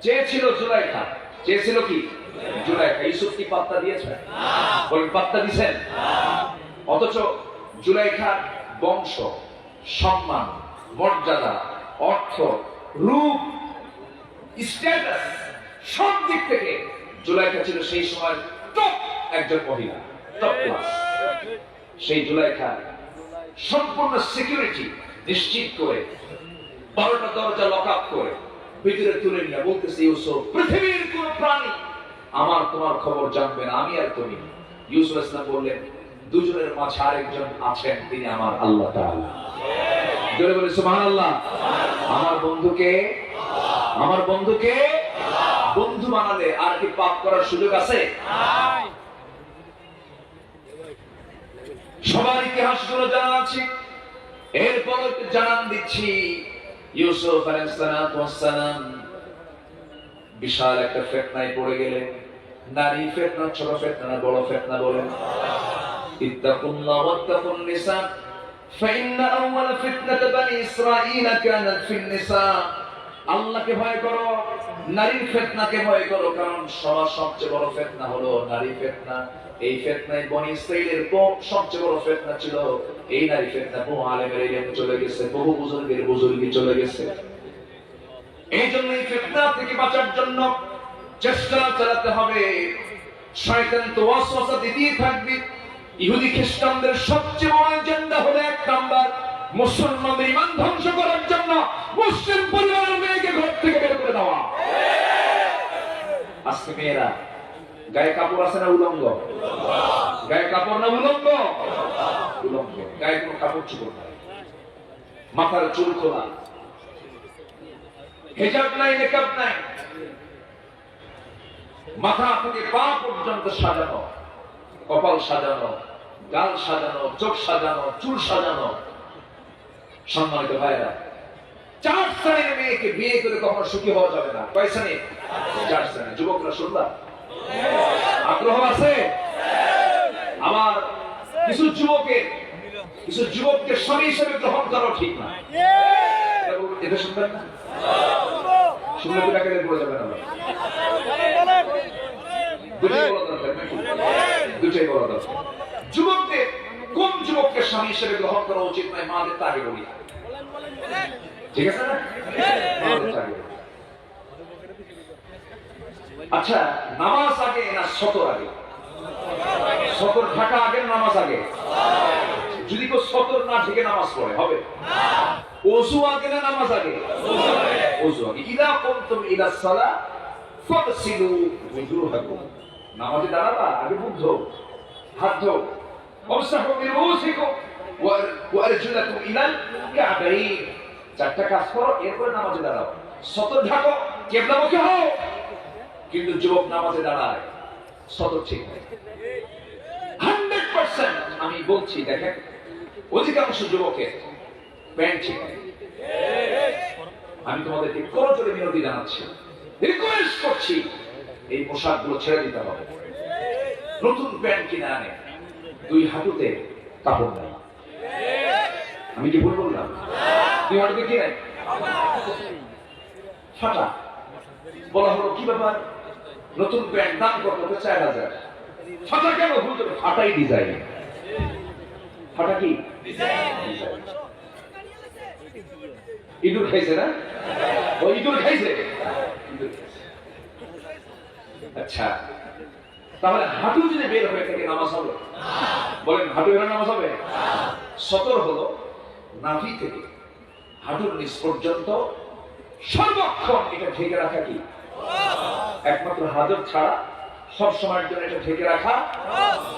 চেয়েছিল জুলাইখা, চেয়েছিল কি জুলাইখা, ইউসুফ কি পাত্তা দিয়েছে? বলেন পাত্তা দিয়েছেন? অথচ জুলাইখার বংশ, সম্মান, মর্যাদা, অর্থ, রূপ, স্ট্যাটাস, সব দিক থেকে জুলাইখা ছিল সেই সময় টপ একজন মহিলা, টপ ক্লাস। সেই জুলাইখা সম্পূর্ণ সিকিউরিটি নিশ্চিত করে 12টা দরজা লক আপ করে ভিতরে তুলে নিয়ে বলতেছে, ইউসুফ পৃথিবীর কোন প্রাণী আমার তোমার খবর জানবে না, আমি আর তুমি। ইউসুফ ইসলাম বললেন, দুজনের মাঝে আরেকজন আছেন, তিনি আমার আল্লাহ তাআলা। জোরে বলে সুবহানাল্লাহ। আমার বন্ধুকে, আমার বন্ধুকে বন্ধু বানালে আর কি পাপ করার সুযোগ আছে? সবার ইতিহাস গুলো জানা আছে, এরপর জানান দিচ্ছি। ইউসুফ আলাইহিস সালাম বিশাল একটা ফিতনায় পড়ে গেলেন। নারী ফিতনা, ছোট ফিতনা, বড় ফিতনা বলেন? ইত্তাকুল্লাহ ওয়াত্তাকুন নিসা ফাইন্না আউওয়ালা ফিতনাত বানি ইসরাঈল কানাত ফিন নিসা। আল্লাহকে ভয় করো, নারীর ফিতনাকে ভয় করো, কারণ সবার সবচেয়ে বড় ফিতনা হলো নারী ফিতনা। এই ফিতনায় বনি ইসরাঈলের সবচেয়ে বড় ফিতনা ছিল এই নারী ফিতনা। বহু আলেমের ইলম চলে গেছে, বহু বুজুর্গের বুজুর্গি চলে গেছে। এই জন্য এই ফিতনা থেকে বাঁচার জন্য চেষ্টা চালাতে হবে। শয়তান তো ওয়াসওয়াসা দিতেই থাকবে। ইহুদি খ্রিস্টানদের সবচেয়ে বড় এজেন্ডা হলো 1 নাম্বার, মুসলমানদের ঈমান ধ্বংস করার জন্য মুসলিম পরিবারের মেয়েকে ঘর থেকে বের করে দেওয়া। আজকে মেয়েরা গায়ে কাপড় আছে না উলঙ্গ? গায়ে কাপড় না উলঙ্গ? উলঙ্গ। গায়ে কোনো কাপড় চোপড় নাই, মাথার চুল খোলা, হিজাব নাই, মেকআপ নাই, মাথা থেকে পা পর্যন্ত সাজানো, কপাল সাজানো, গাল সাজানো, চোখ সাজানো, চুল সাজানো। সম্মানিত ভাইরা, 4 শ্রেণীর মেয়েকে বিয়ে করে কখনো সুখী হওয়া যাবে না। কয় শ্রেণী? 4 শ্রেণী। যুবকরা শুনলা? আগ্রহ আছে? আমার কিছু যুবককে স্বামী হিসেবে গ্রহণ করা ঠিক না। এটা শুনবেন না? শুনলে তো টাকা পড়ে যাবে না। দুটাই বলা দরকার। যুবকদের কোন যুবককে স্বামী হিসেবে গ্রহণ করা উচিত নয়, মাদের তা আগে বলি। ঠিক আছে না? আচ্ছা, নামাজ আগে না সতর আগে? সতর ঢাকা আগে, নামাজ আগে? যদি কেউ সতর না ঢেকে নামাজ পড়ে হবে? ওযু আগে না নামাজ আগে? ওযু আগে। ইদা কুনতুম ইলা সালাহ ফাগসিলু ওযুহাকুম। নামাজে দাঁড়াবা, আগে মুখ ধোও, হাত ধোও। ওয়ামসাহু বিরুসিকুম ওয়া আরজুলাকুম ইলাল কাবাইন। 4টা কাজ করো, এরপরে নামাজে দাঁড়াও। সতর ঢাকো, কিবলামুখী হও। কিন্তু যুবক নামাজে দাঁড়ায়, সতর ঠিক নাই। 100% আমি বলছি, দেখেন অধিকাংশ যুবকের প্যান্ট ঠিক নাই। আমি তোমাদেরকে করজোরে বিনতি জানাচ্ছি, রিকোয়েস্ট করছি, এই পোশাকগুলো ছেড়ে দিতে হবে। নতুন প্যান্ট কিনে আনে, 2 হাঁটুতে কাপড় নাই। আমি কি ভুল বললাম? দুই হাঁটুতে কি নাই? ফাটা। বলা হলো কি ব্যাপার, নতুন প্যান্ট দাম কত? 4000। ফাটা কেন? ভুল করে ফাটাই ডিজাইন। ফাটা কি ইঁদুর খাইছে না? ও ইঁদুর খাইছে। আচ্ছা, তাহলে হাঁটু যদি বের হয়ে থাকে নামাজ হবে? বলেন হাঁটু বের নামাজ হবে? সতর হলো নাভি থেকে হাঁটুর নিচ পর্যন্ত সর্বক্ষণ এটা ঢেকে রাখা কি? একমাত্র হাজত ছাড়া সব সময়ের জন্য এটা ঢেকে রাখা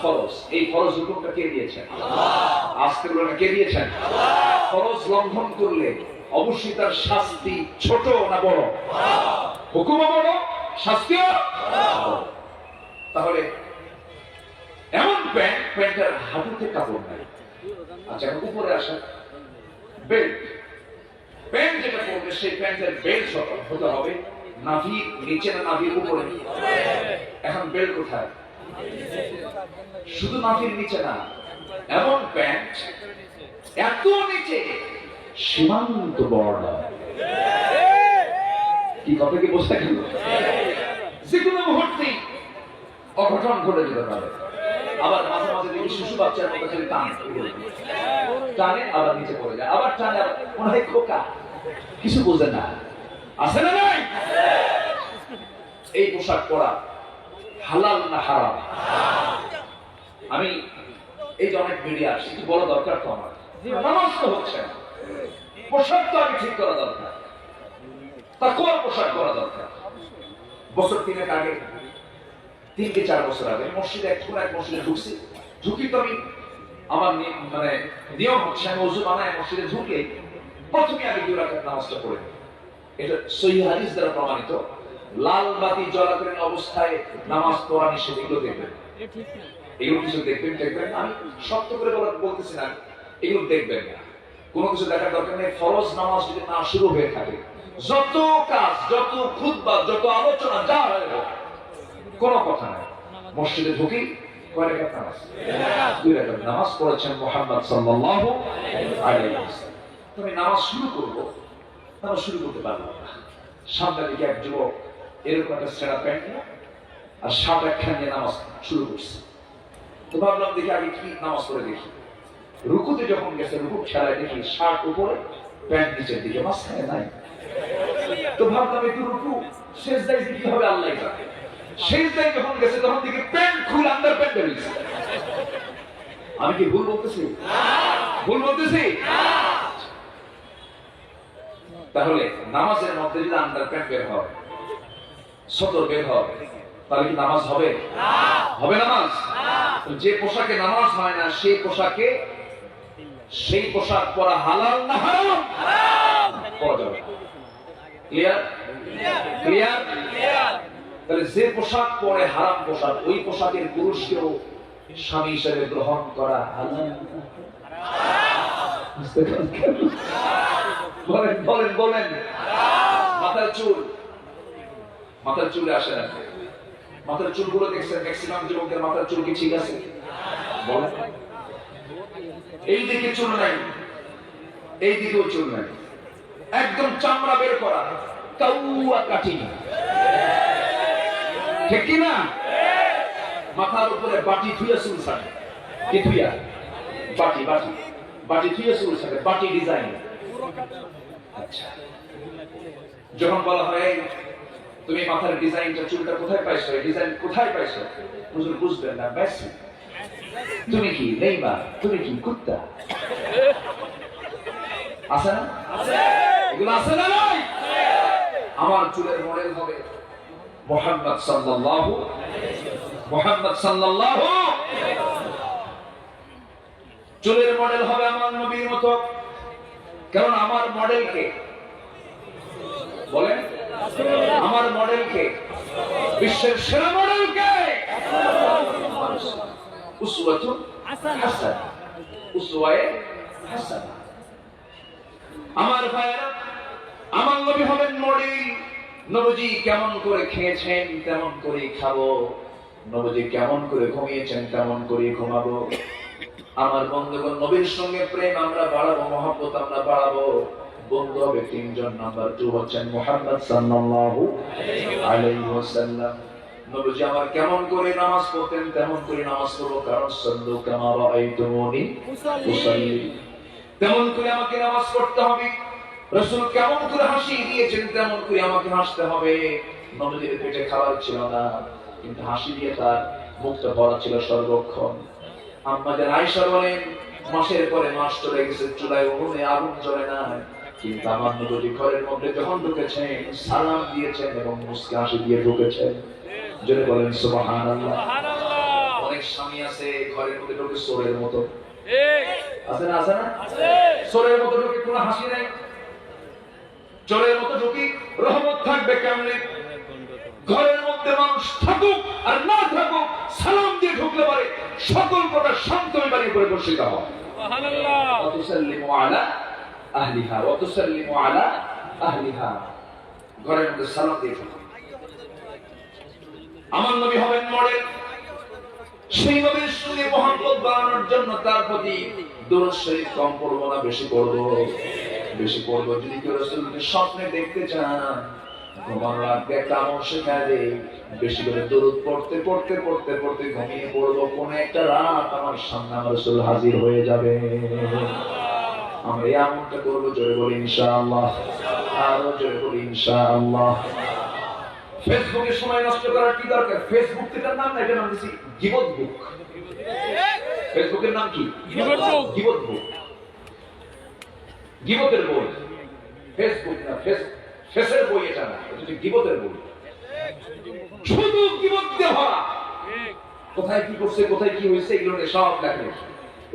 ফরজ। এই ফরজ হুকুমটা কে দিয়েছেন? আজকে বলে কে দিয়েছেন? ফরজ লঙ্ঘন করলে অবশ্যই তার শাস্তি ছোট না বড়? হুকুমও বড়, শাস্তিও বড়। তাহলে এমন প্যান্টের হাঁটুতে কাপড় নাই। আচ্ছা, উপরে আসা বেল্ট, প্যান্ট যেটা পরবে সেই প্যান্টের বেল্ট হতে হবে নাভির নিচে না নাভির উপরে? এখন বেল্ট কোথায়? শুধু নাভির নিচে না, এমন প্যান্ট এত নিচে সীমান্ত বর্ডার। কি কথা কি বোঝা গেল? যে কোনো মুহূর্তে অঘটন ঘটে যেতে পারে। আবার মাঝে মাঝে দেখি শিশু বাচ্চার মতো খালি টানে, আবার নিচে পড়ে যায়, আবার টানে, আবার মনে হয় খোকা, কিছু বোঝে না। আছে না নাই? এই পোশাক পরা হালাল না হারাম? আমি এই যে অনেক মিডিয়া আসছে, কি বলা দরকার তো আমার? নামাজ তো হচ্ছে না, পোশাক তো আগে ঠিক করা দরকার, তাকওয়ার পোশাক করা দরকার। বছর 3 আগে, 3 থেকে 4 বছর আগে মসজিদে এক মসজিদে ঢুকি তো আমি আমার মানে নিয়ম হচ্ছে আমি ওযু বানায় মসজিদে ঢুকে প্রথমে আগে 2 রাকাত নামাজটা পড়ে। এটা সহিহ হাদিস দ্বারা প্রমাণিত। লাল বাতি জ্বলাকালীন অবস্থায় নামাজ পড়া নিষেধ। এগুলো দেখবেন, এগুলো কিছু দেখবেন। আমি শক্ত করে বলতেছি না, এগুলো দেখবেন না। কোনো কিছু দেখার দরকার নেই। ফরজ নামাজ যদি না শুরু হয়ে থাকে, যত কাজ, যত খুতবা, যত আলোচনা যা হয় কোনো কথা নাই। মসজিদে ঢুকি কয় রাকাত নামাজ? 2 রাকাত নামাজ পড়েছেন মুহাম্মদ সাল্লাল্লাহু আলাইহি ওয়াসাল্লাম। তুমি নামাজ শুরু করব, নামাজ শুরু করতে পারলাম না। সামনে দিকে এক যুবক এরকম একটা ছেঁড়া প্যান্ট আর শার্ট একখান নিয়ে নামাজ শুরু করছে। তো ভাবলাম দেখি আগে কি নামাজ পড়ে দেখি। রুকুতে যখন গেছে, রুকু খেলায় দেখি শার্ট উপরে, প্যান্ট নিচের দিকে, মাঝখানে নাই। তো ভাবলাম একটু রুকু শেষ দায় কি হবে আল্লাহ জানে। শেষ দায় যখন গেছে তখন দেখি প্যান্ট খুলে আন্ডার প্যান্ট বেরিয়েছে। আমি কি ভুল বলতেছি? ভুল বলতেছি? তাহলে নামাজের মধ্যে যদি আন্ডার প্যান্ট বের হয়, সতর বের হয়, তাহলে কি নামাজ হবে? হবে নামাজ? যে পোশাকে নামাজ হয় না সেই পোশাক পরা হালাল না হারাম? পরা যাবে। ক্লিয়ার? ক্লিয়ার? তাহলে যে পোশাক পরে হারাম পোশাক, ওই পোশাকের পুরুষকেও স্বামী হিসেবে গ্রহণ করা হালাল? বলেন। মাথার চুলে আসে না। মাথার চুলগুলো দেখছেন, ম্যাক্সিমাম যুবকদের মাথার চুল কি ঠিক আছে? বলেন। এই দিকে চুল নাই, এই দিকেও চুল নাই, একদম চামড়া বের করা, কাউয়া কাটি না, ঠিক কি না? মাথার উপরে বাটি ধুয়ে চুল ছাড়ে, কি ধুইয়া? বাটি ধুয়ে চুল ছাড়ে, বাটি ডিজাইন। আচ্ছা, যখন বলা হয় তুমি মাথার ডিজাইনটা, চুলটা কোথায় পাইছো, এই ডিজাইন কোথায় পাইছো, হুজুর বুঝবেন না, ব্যাস তুমি কি নেইমার, তুমি কি কুত্তা? আছে না? এগুলো আছে না? নাই? আমার চুলের মডেল হবে মুহাম্মদ সাল্লাল্লাহু। চুলের মডেল হবে আমার নবীর মতো। কারণ আমার মডেল কে? বলেন, আমার মডেল কে? বিশ্বের সেরা মডেল কে? উসওয়াতুন হাসানাহ, উসওয়ায়ে হাসানাহ। আমার ভাইরা, আমার নবী হবেন মডেল। নবীজি কেমন করে খেয়েছেন তেমন করে খাবো, নবীজি কেমন করে ঘুমিয়েছেন তেমন করে ঘুমাবো। আমার বন্ধুগণ, নবীর সঙ্গে প্রেম আমরা বাড়াবো, মহব্বত আমরা বাড়াবো। বন্ধু হবে তিনজন। নাম্বার 2 হচ্ছেন মুহাম্মদ সাল্লাল্লাহু আলাইহি ওয়াসাল্লাম। নবীজি আমার কেমন করে নামাজ পড়তেন তেমন করে নামাজ পড়বো, কারণ সাল্লু কামা রাআইতুমুনি উসাল্লি। তেমন করে আমাকে নামাজ পড়তে হবে। রাসূল কেমন করে হাসি দিয়েছেন তেমন করে আমাকে হাসতে হবে। নবীজির পেটে খাবার ছিল না, কিন্তু হাসি দিয়ে তার মুখটা ভরা ছিল সর্বক্ষণ। আমাদের আয়েশা বলেন, মাসের পরে মাস চলে গেছে, চুলায় উনুনে আগুন জ্বলে না, কিন্তু আমার নবী ঘরের মধ্যে যখন ঢুকেছেন সালাম দিয়েছেন এবং মুস্কি হাসি দিয়ে ঢুকেছেন। জোরে বলেন সুবহানাল্লাহ। অনেক স্বামী আছে ঘরের মধ্যে ঢুকে চোরের মতো, আছে না? আছে না? চোরের মতো ঢুকে কোনো হাসি নাই, চোরের মতো ঢুকি রহমত থাকবে কেমনে? ঘরের মধ্যে মানুষ থাকুক আর না থাকুক, সালাম দিয়ে ঢুকলে পারে সকল প্রকার শান্ত বাড়ি করে বসে যাওয়া। ওয়াতুসাল্লিমু আলা আহলিহা, ওয়াতুসাল্লিমু আলা আহলিহা। ঘরের মধ্যে সালাম দিয়ে ঢুকবে। আমার নবী হবেন মডেল। সেই নবীর সঙ্গে মহব্বত বাড়ানোর জন্য তার প্রতি দরুদ শরীফ কম পড়বো না, বেশি পড়বো, বেশি পড়বো। যদি কেউ রাসূলকে স্বপ্নে দেখতে চান, ঘুমানোর আগে একটা আমল শেখায় দেই, বেশি করে দরুদ পড়তে পড়তে পড়তে পড়তে ঘুমিয়ে পড়বো। কোন একটা রাত আমার সামনে আমার রাসূল হাজির হয়ে যাবে। আমরা এই আমলটা করবো। জোরে বলি ইনশাআল্লাহ, আরো জোরে বলি ইনশাআল্লাহ। ফেসবুকে সময় নষ্ট করার কি দরকার? ফেসবুক এটার নাম না, এটার নাম দিছি গীবত বুক। ফেসবুকের নাম কি? গীবত বুক। গীবত বুক, গীবতের বই। ফেসবুক না, ফেসের বই এটা না, এটা গীবতের বই। শুধু গীবত দিয়ে ভরা। কোথায় কি করছে, কোথায় কি হয়েছে, এগুলো নিয়ে সব লেখে।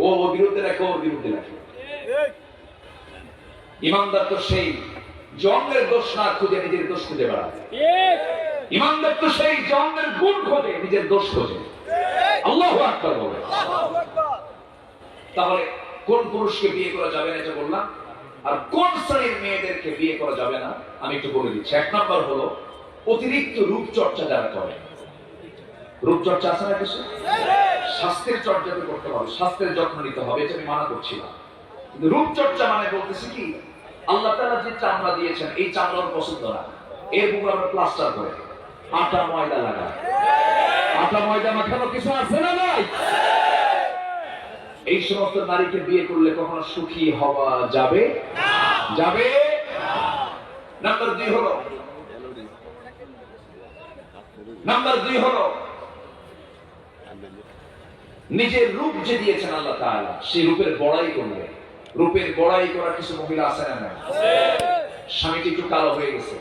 ও ওর বিরুদ্ধে লেখে, ওর বিরুদ্ধে লেখে। ইমানদার তো সেই জন্মের দোষ না খুঁজে নিজের দোষ খুঁজে বেড়ায়। ইমানদার তো সেই জন্মের গুণ খোঁজে, নিজের দোষ খোঁজে। আল্লাহু আকবার বলে। তাহলে কোন পুরুষকে বিয়ে করা যাবে না এটা বললাম, আর কোন শ্রেণীর মেয়েদেরকে বিয়ে করা যাবে না আমি একটু বলে দিচ্ছি। 1 নম্বর হলো অতিরিক্ত রূপচর্চা যারা করে। রূপচর্চা আছে না কিছু? স্বাস্থ্যের চর্চা তো করতে হবে, স্বাস্থ্যের যত্ন নিতে হবে, এটা আমি মানা করছি না। কিন্তু রূপচর্চা মানে বলতেছি কি, আল্লাহ তাআলা যে চামড়া দিয়েছেন এই চামড়ার পছন্দ না, এর উপর আমরা প্লাস্টার করে আটা ময়দা লাগাই। আটা ময়দা মাখানো কিছু আছে না নাই? এই সমস্ত নারীকে বিয়ে করলে কখনো সুখী হওয়া যাবে না, যাবে না। নাম্বার 2 হলো নিজের রূপ যে দিয়েছেন আল্লাহ তাআলা, সেই রূপের বড়াই করবে। রূপের বড়াই করা কিছু মহিলা আছে না নাই? স্বামীটি একটু কালো হয়ে গেছে,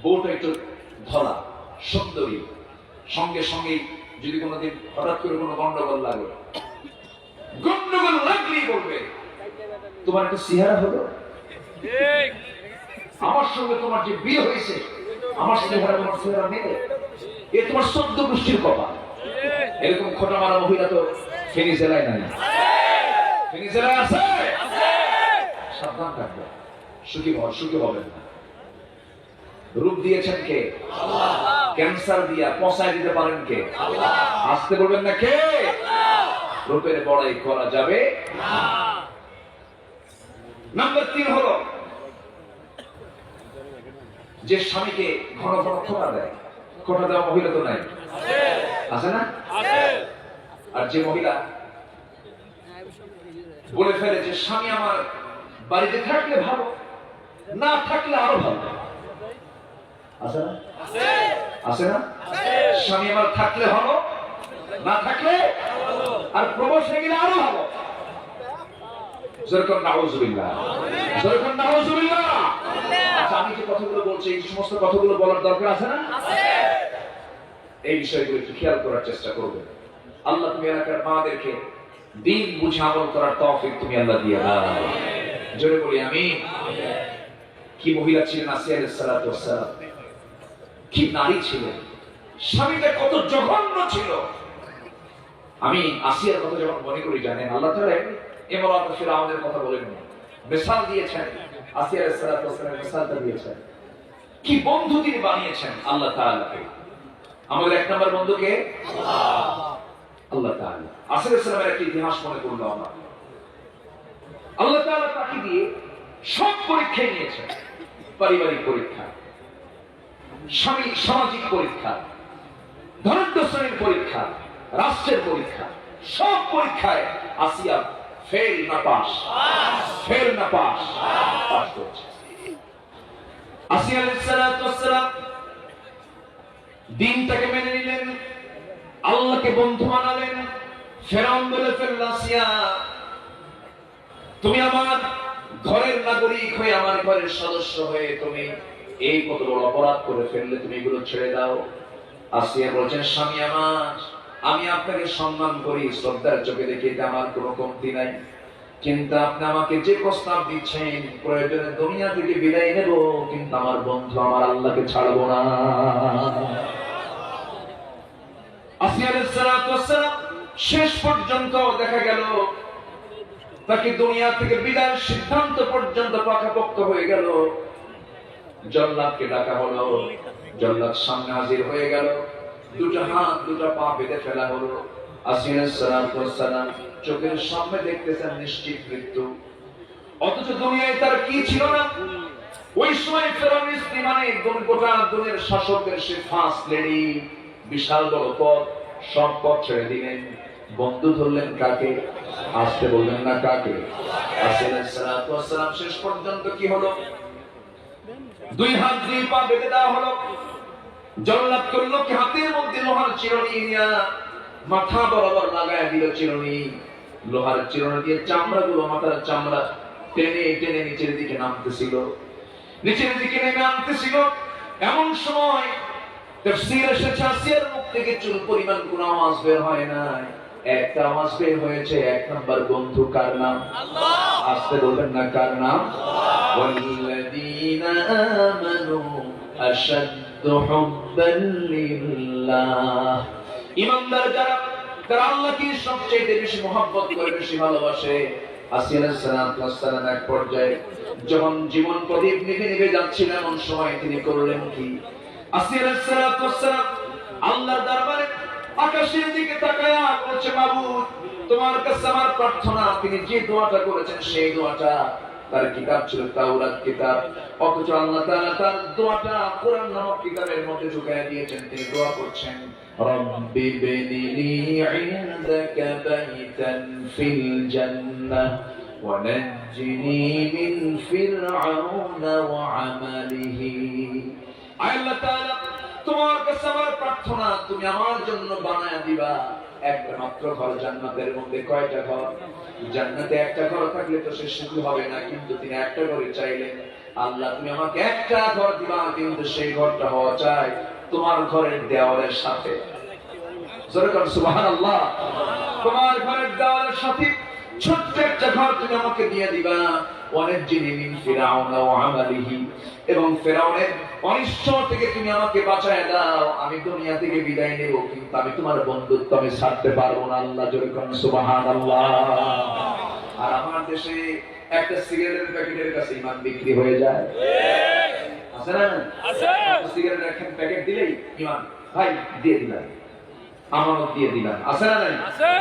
বউটা একটু ধলা সুন্দরী, সঙ্গে সঙ্গে যদি কোনোদিন হঠাৎ করে কোনো গন্ডগোল লাগে, গন্ডগোল লাগলেই বলবে তোমার একটা চেহারা হলো, আমার সঙ্গে তোমার যে বিয়ে হয়েছে আমার চেহারা তোমার চেহারা মেলে, এ তোমার 14 গোষ্ঠীর কপাল। এরকম খোটা মারা মহিলা তো ফেনী জেলায় নাই। ফেনী জেলায় আছে? সাবধান থাকবে, সুখী হবেন না। রূপ দিয়েছেন কে? আল্লাহ। ক্যান্সার দিয়া পচায় দিতে পারেন কে? আল্লাহ। আসতে বলবেন না কে? আল্লাহ। রূপের বড়াই করা যাবে না। নাম্বার 3 হলো যে স্বামীকে ঘন ঘন খোটা দেয়। খোটা দেওয়া মহিলা তো নাই, আছে না? আর যে মহিলা বলে ফেলে যে স্বামী আমার বাড়িতে থাকলে ভালো, না থাকলে আরো ভালো, আছে না? আছে না? স্বামী আমার থাকলে ভালো, না থাকলে আর প্রবাস হয়ে গেলে আরো ভালো। যেরকম নাউজুবিল্লাহ, যেরকম নাউজুবিল্লাহ। আচ্ছা, আমি যে কথাগুলো বলছি এই সমস্ত কথাগুলো বলার দরকার আছে না? এই বিষয়গুলো একটু খেয়াল করার চেষ্টা করবেন। আল্লাহ তুমি এলাকার মাদেরকে দিন বুঝে আমল করার তৌফিক তুমি আল্লাহ দিয়ে দাও। জোরে বলি আমিন। কি মহিলা ছিলেন আসিয়া আলাইহিস সালাতু ওয়াস সালাম, কি নারী ছিলেন, স্বামীটা কত জঘন্য ছিল। আমি আসিয়ার কথা যখন মনে করি, জানেন আল্লাহ তাআলা ইমরাত ফিরাউনের কথা বলেন, মিসাল দিয়েছেন, আসিয়া আলাইহিস সালাতু ওয়াস সালাম মিসালটা দিয়েছেন। কি বন্ধু তিনি বানিয়েছেন আল্লাহ তাআলাকে। আমাদের 1 নম্বর বন্ধুকে আল্লাহ। আল্লাহ তাআলা আসিফ ইসলামের একটা ইতিহাস মনে করলো আমরা। আল্লাহ তাআলা তাকে দিয়ে সব পরীক্ষায় নিয়েছেন, পারিবারিক পরীক্ষা, সামাজিক পরীক্ষা, ধনাঢ্য শ্রেণীর পরীক্ষা, রাষ্ট্রের পরীক্ষা, সব পরীক্ষায় আসিয়া ফেল না পাস, ফেল না পাস, পাস করছে। আসিয়া আলাইহিস সালাতু ওয়াস সালাম দিনটাকে মেনে নিলেন, আল্লাহকে বন্ধু বানালেন। ফেরাউন বলে ফেলল, আসিয়া তুমি আমার ঘরের নাগরিক হয়ে, আমার ঘরের সদস্য হয়ে তুমি এই কত বড় অপরাধ করে ফেললে, তুমি এগুলো ছেড়ে দাও। আসিয়া বলছেন, স্বামী আমার, আমি আপনাকে সম্মান করি, শ্রদ্ধার চোখে দেখি, এটা আমার কোনো কমতি নাই, কিন্তু আপনি আমাকে যে প্রস্তাব দিচ্ছেন, প্রয়োজনে দুনিয়া থেকে বিদায় নেব, কিন্তু আমার বন্ধু আমার আল্লাহকে ছাড়বো না। আসিয়া আলাইহিস সালাতু ওয়াস সালাম শেষ পর্যন্ত দেখা গেল তাকে দুনিয়া থেকে বিদায়ের সিদ্ধান্ত পর্যন্ত পাকাপোক্ত হয়ে গেল। জল্লাদকে ডাকা হলো, জল্লাদ সামনে হাজির হয়ে গেল, দুটো হাত দুটো পা বেঁধে ফেলা হলো। আসিয়া আলাইহিস সালাতু ওয়াস সালাম চোখের সামনে দেখতেছেন নিশ্চিত মৃত্যু, অথচ দুনিয়ায় তার কি ছিল না। ওই সময় ফেরাউনের স্ত্রী মানে গোটা দুনিয়ার শাসকদের সে ফার্স্ট লেডি, বিশাল বড় পদ, সব পদ ছেড়ে দিলেন, বন্ধু ধরলেন কাকে? আসতে বললেন না কাকে? আসিয়া আলাইহিস সালাতু ওয়াস সালাম শেষ পর্যন্ত কি হলো? দুই হাত দুই পা বেঁধে দেওয়া হলো। জল্লাদ করলো কি, হাতের মধ্যে লোহার চিরুনি নিয়ে মাথা বরাবর লাগায় দিল চিরুনি। লোহার চিরুনি দিয়ে চামড়াগুলো, মাথার চামড়া টেনে টেনে নিচের দিকে নামতেছিল, নিচের দিকে নেমে আনতেছিল। এমন সময় তাফসীর এসেছে, আসিয়ার মুখ থেকে চুল পরিমাণ কোনো আওয়াজ বের হয় নাই, একটা আওয়াজ বের হয়েছে। এক নাম্বার বন্ধু কার নাম? আল্লাহ। আসতে বলবেন না কার নাম? ওয়াল্লাযীনা আমানু আশাদ্দু হুব্বান লিল্লাহ। ঈমানদার যারা, তারা আল্লাহকে সবচেয়ে বেশি মহব্বত করে, বেশি ভালোবাসে। আসিয়া আলাইহিস সালাম এক পর্যায়ে যখন জীবন প্রদীপ নিভে নিভে যাচ্ছিল, এমন সময় তিনি করলেন কি? আসিয়া আলাইহিস সালাম আল্লাহর দরবারে আকাশের দিকে তাকায়া বলছে, মাবুদ তোমার কাছে আমার প্রার্থনা। তিনি যে দোয়াটা করেছেন সেই দোয়াটা, তার কিতাব ছিল তাওরাত কিতাব, অথচ আল্লাহ তাআলা তার দোয়াটা কোরআন নামক কিতাবের মধ্যে ঢুকায়া দিয়েছেন। তিনি দোয়া করছেন, রব্বি বিনিলি ইনদাকা বাইতান ফিল জান্নাহ ওয়া নাজ্জিনি মিন ফিরআউনা ওয়া আমালিহি। আল্লাহ তাআলা তোমার কাছে আমার প্রার্থনা, তুমি আমার জন্য বানায়া দিবা একটা মাত্র ঘর জান্নাতের মধ্যে। কয়টা ঘর? জান্নাতে একটা ঘর থাকলে তো সে সুখী হবে না, কিন্তু তিনি একটা ঘরে চাইলেন, আল্লাহ তুমি আমাকে একটা ঘর দিবা, কিন্তু সেই ঘরটা হওয়া চাই তোমার ঘরের দেওয়ালের সাথে। জোরে বলুন সুবহানাল্লাহ। তোমার ঘরের দেওয়ালের সাথে ছোট্ট একটা ঘর তুমি আমাকে দিয়ে দিবা। ওয়ানাজ্জিনি মিন ফিরআউনা ওয়া আমালিহি, এবং ফিরআউনের অনিষ্ট থেকে তুমি আমাকে বাঁচায় দাও। আমি দুনিয়া থেকে বিদায় নেব, কিন্তু আমি তোমার বন্ধুত্ব আমি ছাড়তে পারবো না। আল্লাহ জোরে বলুন সুবহানাল্লাহ। আর আমার দেশে একটা সিগারেটের প্যাকেটের কাছে ঈমান বিক্রি হয়ে যায়, আছে না? আছে। সিগারেটের একটা প্যাকেট দিলেই ঈমান, ভাই দিয়ে দিলাম, আমানত দিয়ে দিলাম, আছে না? নাই?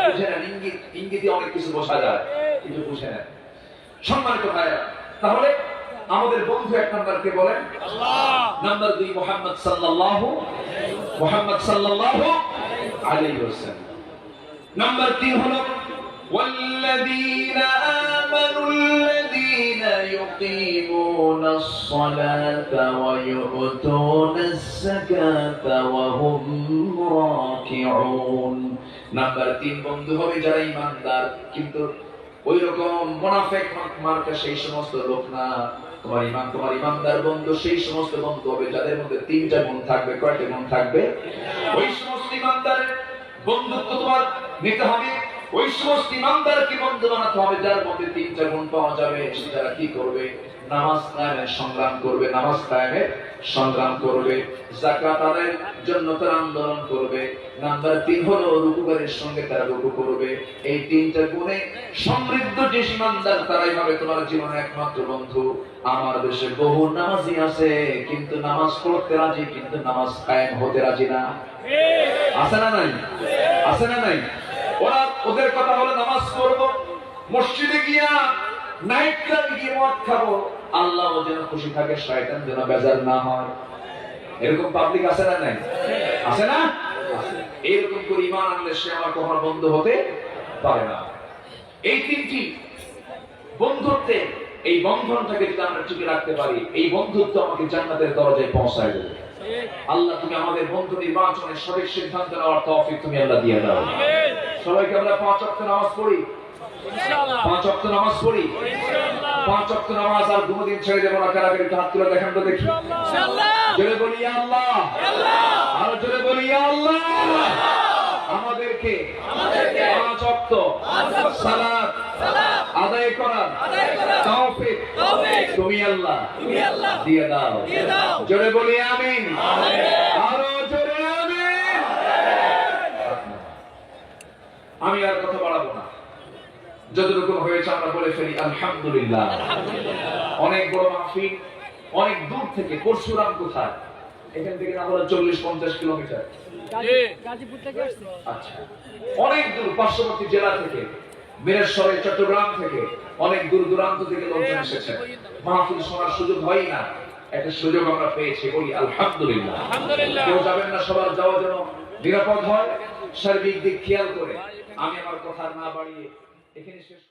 বুঝে না, ইঙ্গিতে অনেক কিছু বোঝা যায়, কিন্তু বুঝে না। সম্মানিত ভাইরা, তাহলে আমাদের বন্ধু এক নাম্বার কে বলেন? আল্লাহ। নাম্বার 2 মুহাম্মদ সাল্লাল্লাহু আলাইহি ওয়াসাল্লাম। নাম্বার 3 হলো ওয়াল্লাযীনা আমানুল্লাযীনা ইউকিমুনাস সালাতা ওয়া ইউতুনাস যাকাতা ওয়া হুম রাকিউন। নাম্বার 3 বন্ধু হবে যারা ঈমানদার, কিন্তু ওই রকম মুনাফিক মার্কা সেই সমস্ত লোক না। তোমার ইমানদার বন্ধু সেই সমস্ত বন্ধু হবে যাদের মধ্যে 3টা গুণ থাকবে। কয়টা গুণ থাকবে? ওই সমস্ত ইমানদারের বন্ধুত্ব তোমার নিতে হবে, ওই সমস্ত ইমানদারকে বন্ধু বানাতে হবে যার মধ্যে 3টা গুণ পাওয়া যাবে। যারা কি করবে? নামাজ কায়েমের সংগ্রাম করবে, নামাজ কায়েমের সংগ্রাম করবে, যাকাত আদায়ের জন্য তারা আন্দোলন করবে। নাম্বার 3 হলো রুকুকারীর সঙ্গে তারা রুকু করবে। এই 3টা গুণে সমৃদ্ধ যে ইমানদার, তারাই হবে তোমার জীবনের একমাত্র বন্ধু। আমার দেশে বহু নামাজি আছে, কিন্তু নামাজ পড়তে রাজি, কিন্তু নামাজ কায়েম হতে রাজি না। আছে না নাই? আছে না নাই? ওদের কথা হলো নামাজ পড়বো, মসজিদে গিয়া নাইট ক্লাবে গিয়ে মদ খাবো, আল্লাহ যেন খুশি থাকে, শয়তান যেন বেজার না হয়। এরকম পাবলিক আছে না নাই? আছে না? এরকম করে ঈমান আনলে সে আমার কখনো বন্ধু হতে পারে না। এই তিনটি বন্ধুত্বে, এই বন্ধনটাকে যদি আমরা টিকে রাখতে পারি, এই বন্ধুত্ব আমাকে জান্নাতের দরজায় পৌঁছায় দেবে। আল্লাহ তুমি আমাদের বন্ধু নির্বাচনের সঠিক সিদ্ধান্ত নেওয়ার তৌফিক তুমি আল্লাহ দিয়ে দাও। সবাইকে আমরা 5 ওয়াক্ত নামাজ পড়ি, ইনশাআল্লাহ 5 ওয়াক্ত নামাজ পড়ি, ইনশাআল্লাহ 5 ওয়াক্ত নামাজ আর কোনদিন ছেড়ে দেব না। কারা কারা একটু হাত তুলে দেখেন তো দেখি। ইনশাআল্লাহ জোরে বলি ইয়া আল্লাহ, আল্লাহ আর জোরে বলি ইয়া আল্লাহ। আমাদেরকে 5 ওয়াক্ত সালাত আদায় করার তৌফিক তুমি আল্লাহ দিয়ে দাও। জোরে বলি আমিন, আরো জোরে আমিন। আমি আর কথা বাড়াবো না, যতটুকু হয়েছে আমরা বলে ফেলি আলহামদুলিল্লাহ। অনেক বড় মাহফিল, অনেক দূর থেকে। পরশুরাম কোথায়? এখান থেকে না হলে 40-50 কিলোমিটার। গাজীপুর থেকে আসছে। আচ্ছা, অনেক দূর, পার্শ্ববর্তী জেলা থেকে, বীরেশ্বরে, চট্টগ্রাম থেকে, অনেক দূর দূরান্ত থেকে লোকজন এসেছে। মাহফিল শোনার সুযোগ হয় না, একটা সুযোগ আমরা পেয়েছি, বলি আলহামদুলিল্লাহ। আলহামদুলিল্লাহ। কেউ যাবেন না, সবার যাওয়া যেন নিরাপদ হয়, সার্বিক দিক খেয়াল করে। আমি আমার কথা না বাড়িয়ে এখানে শেষ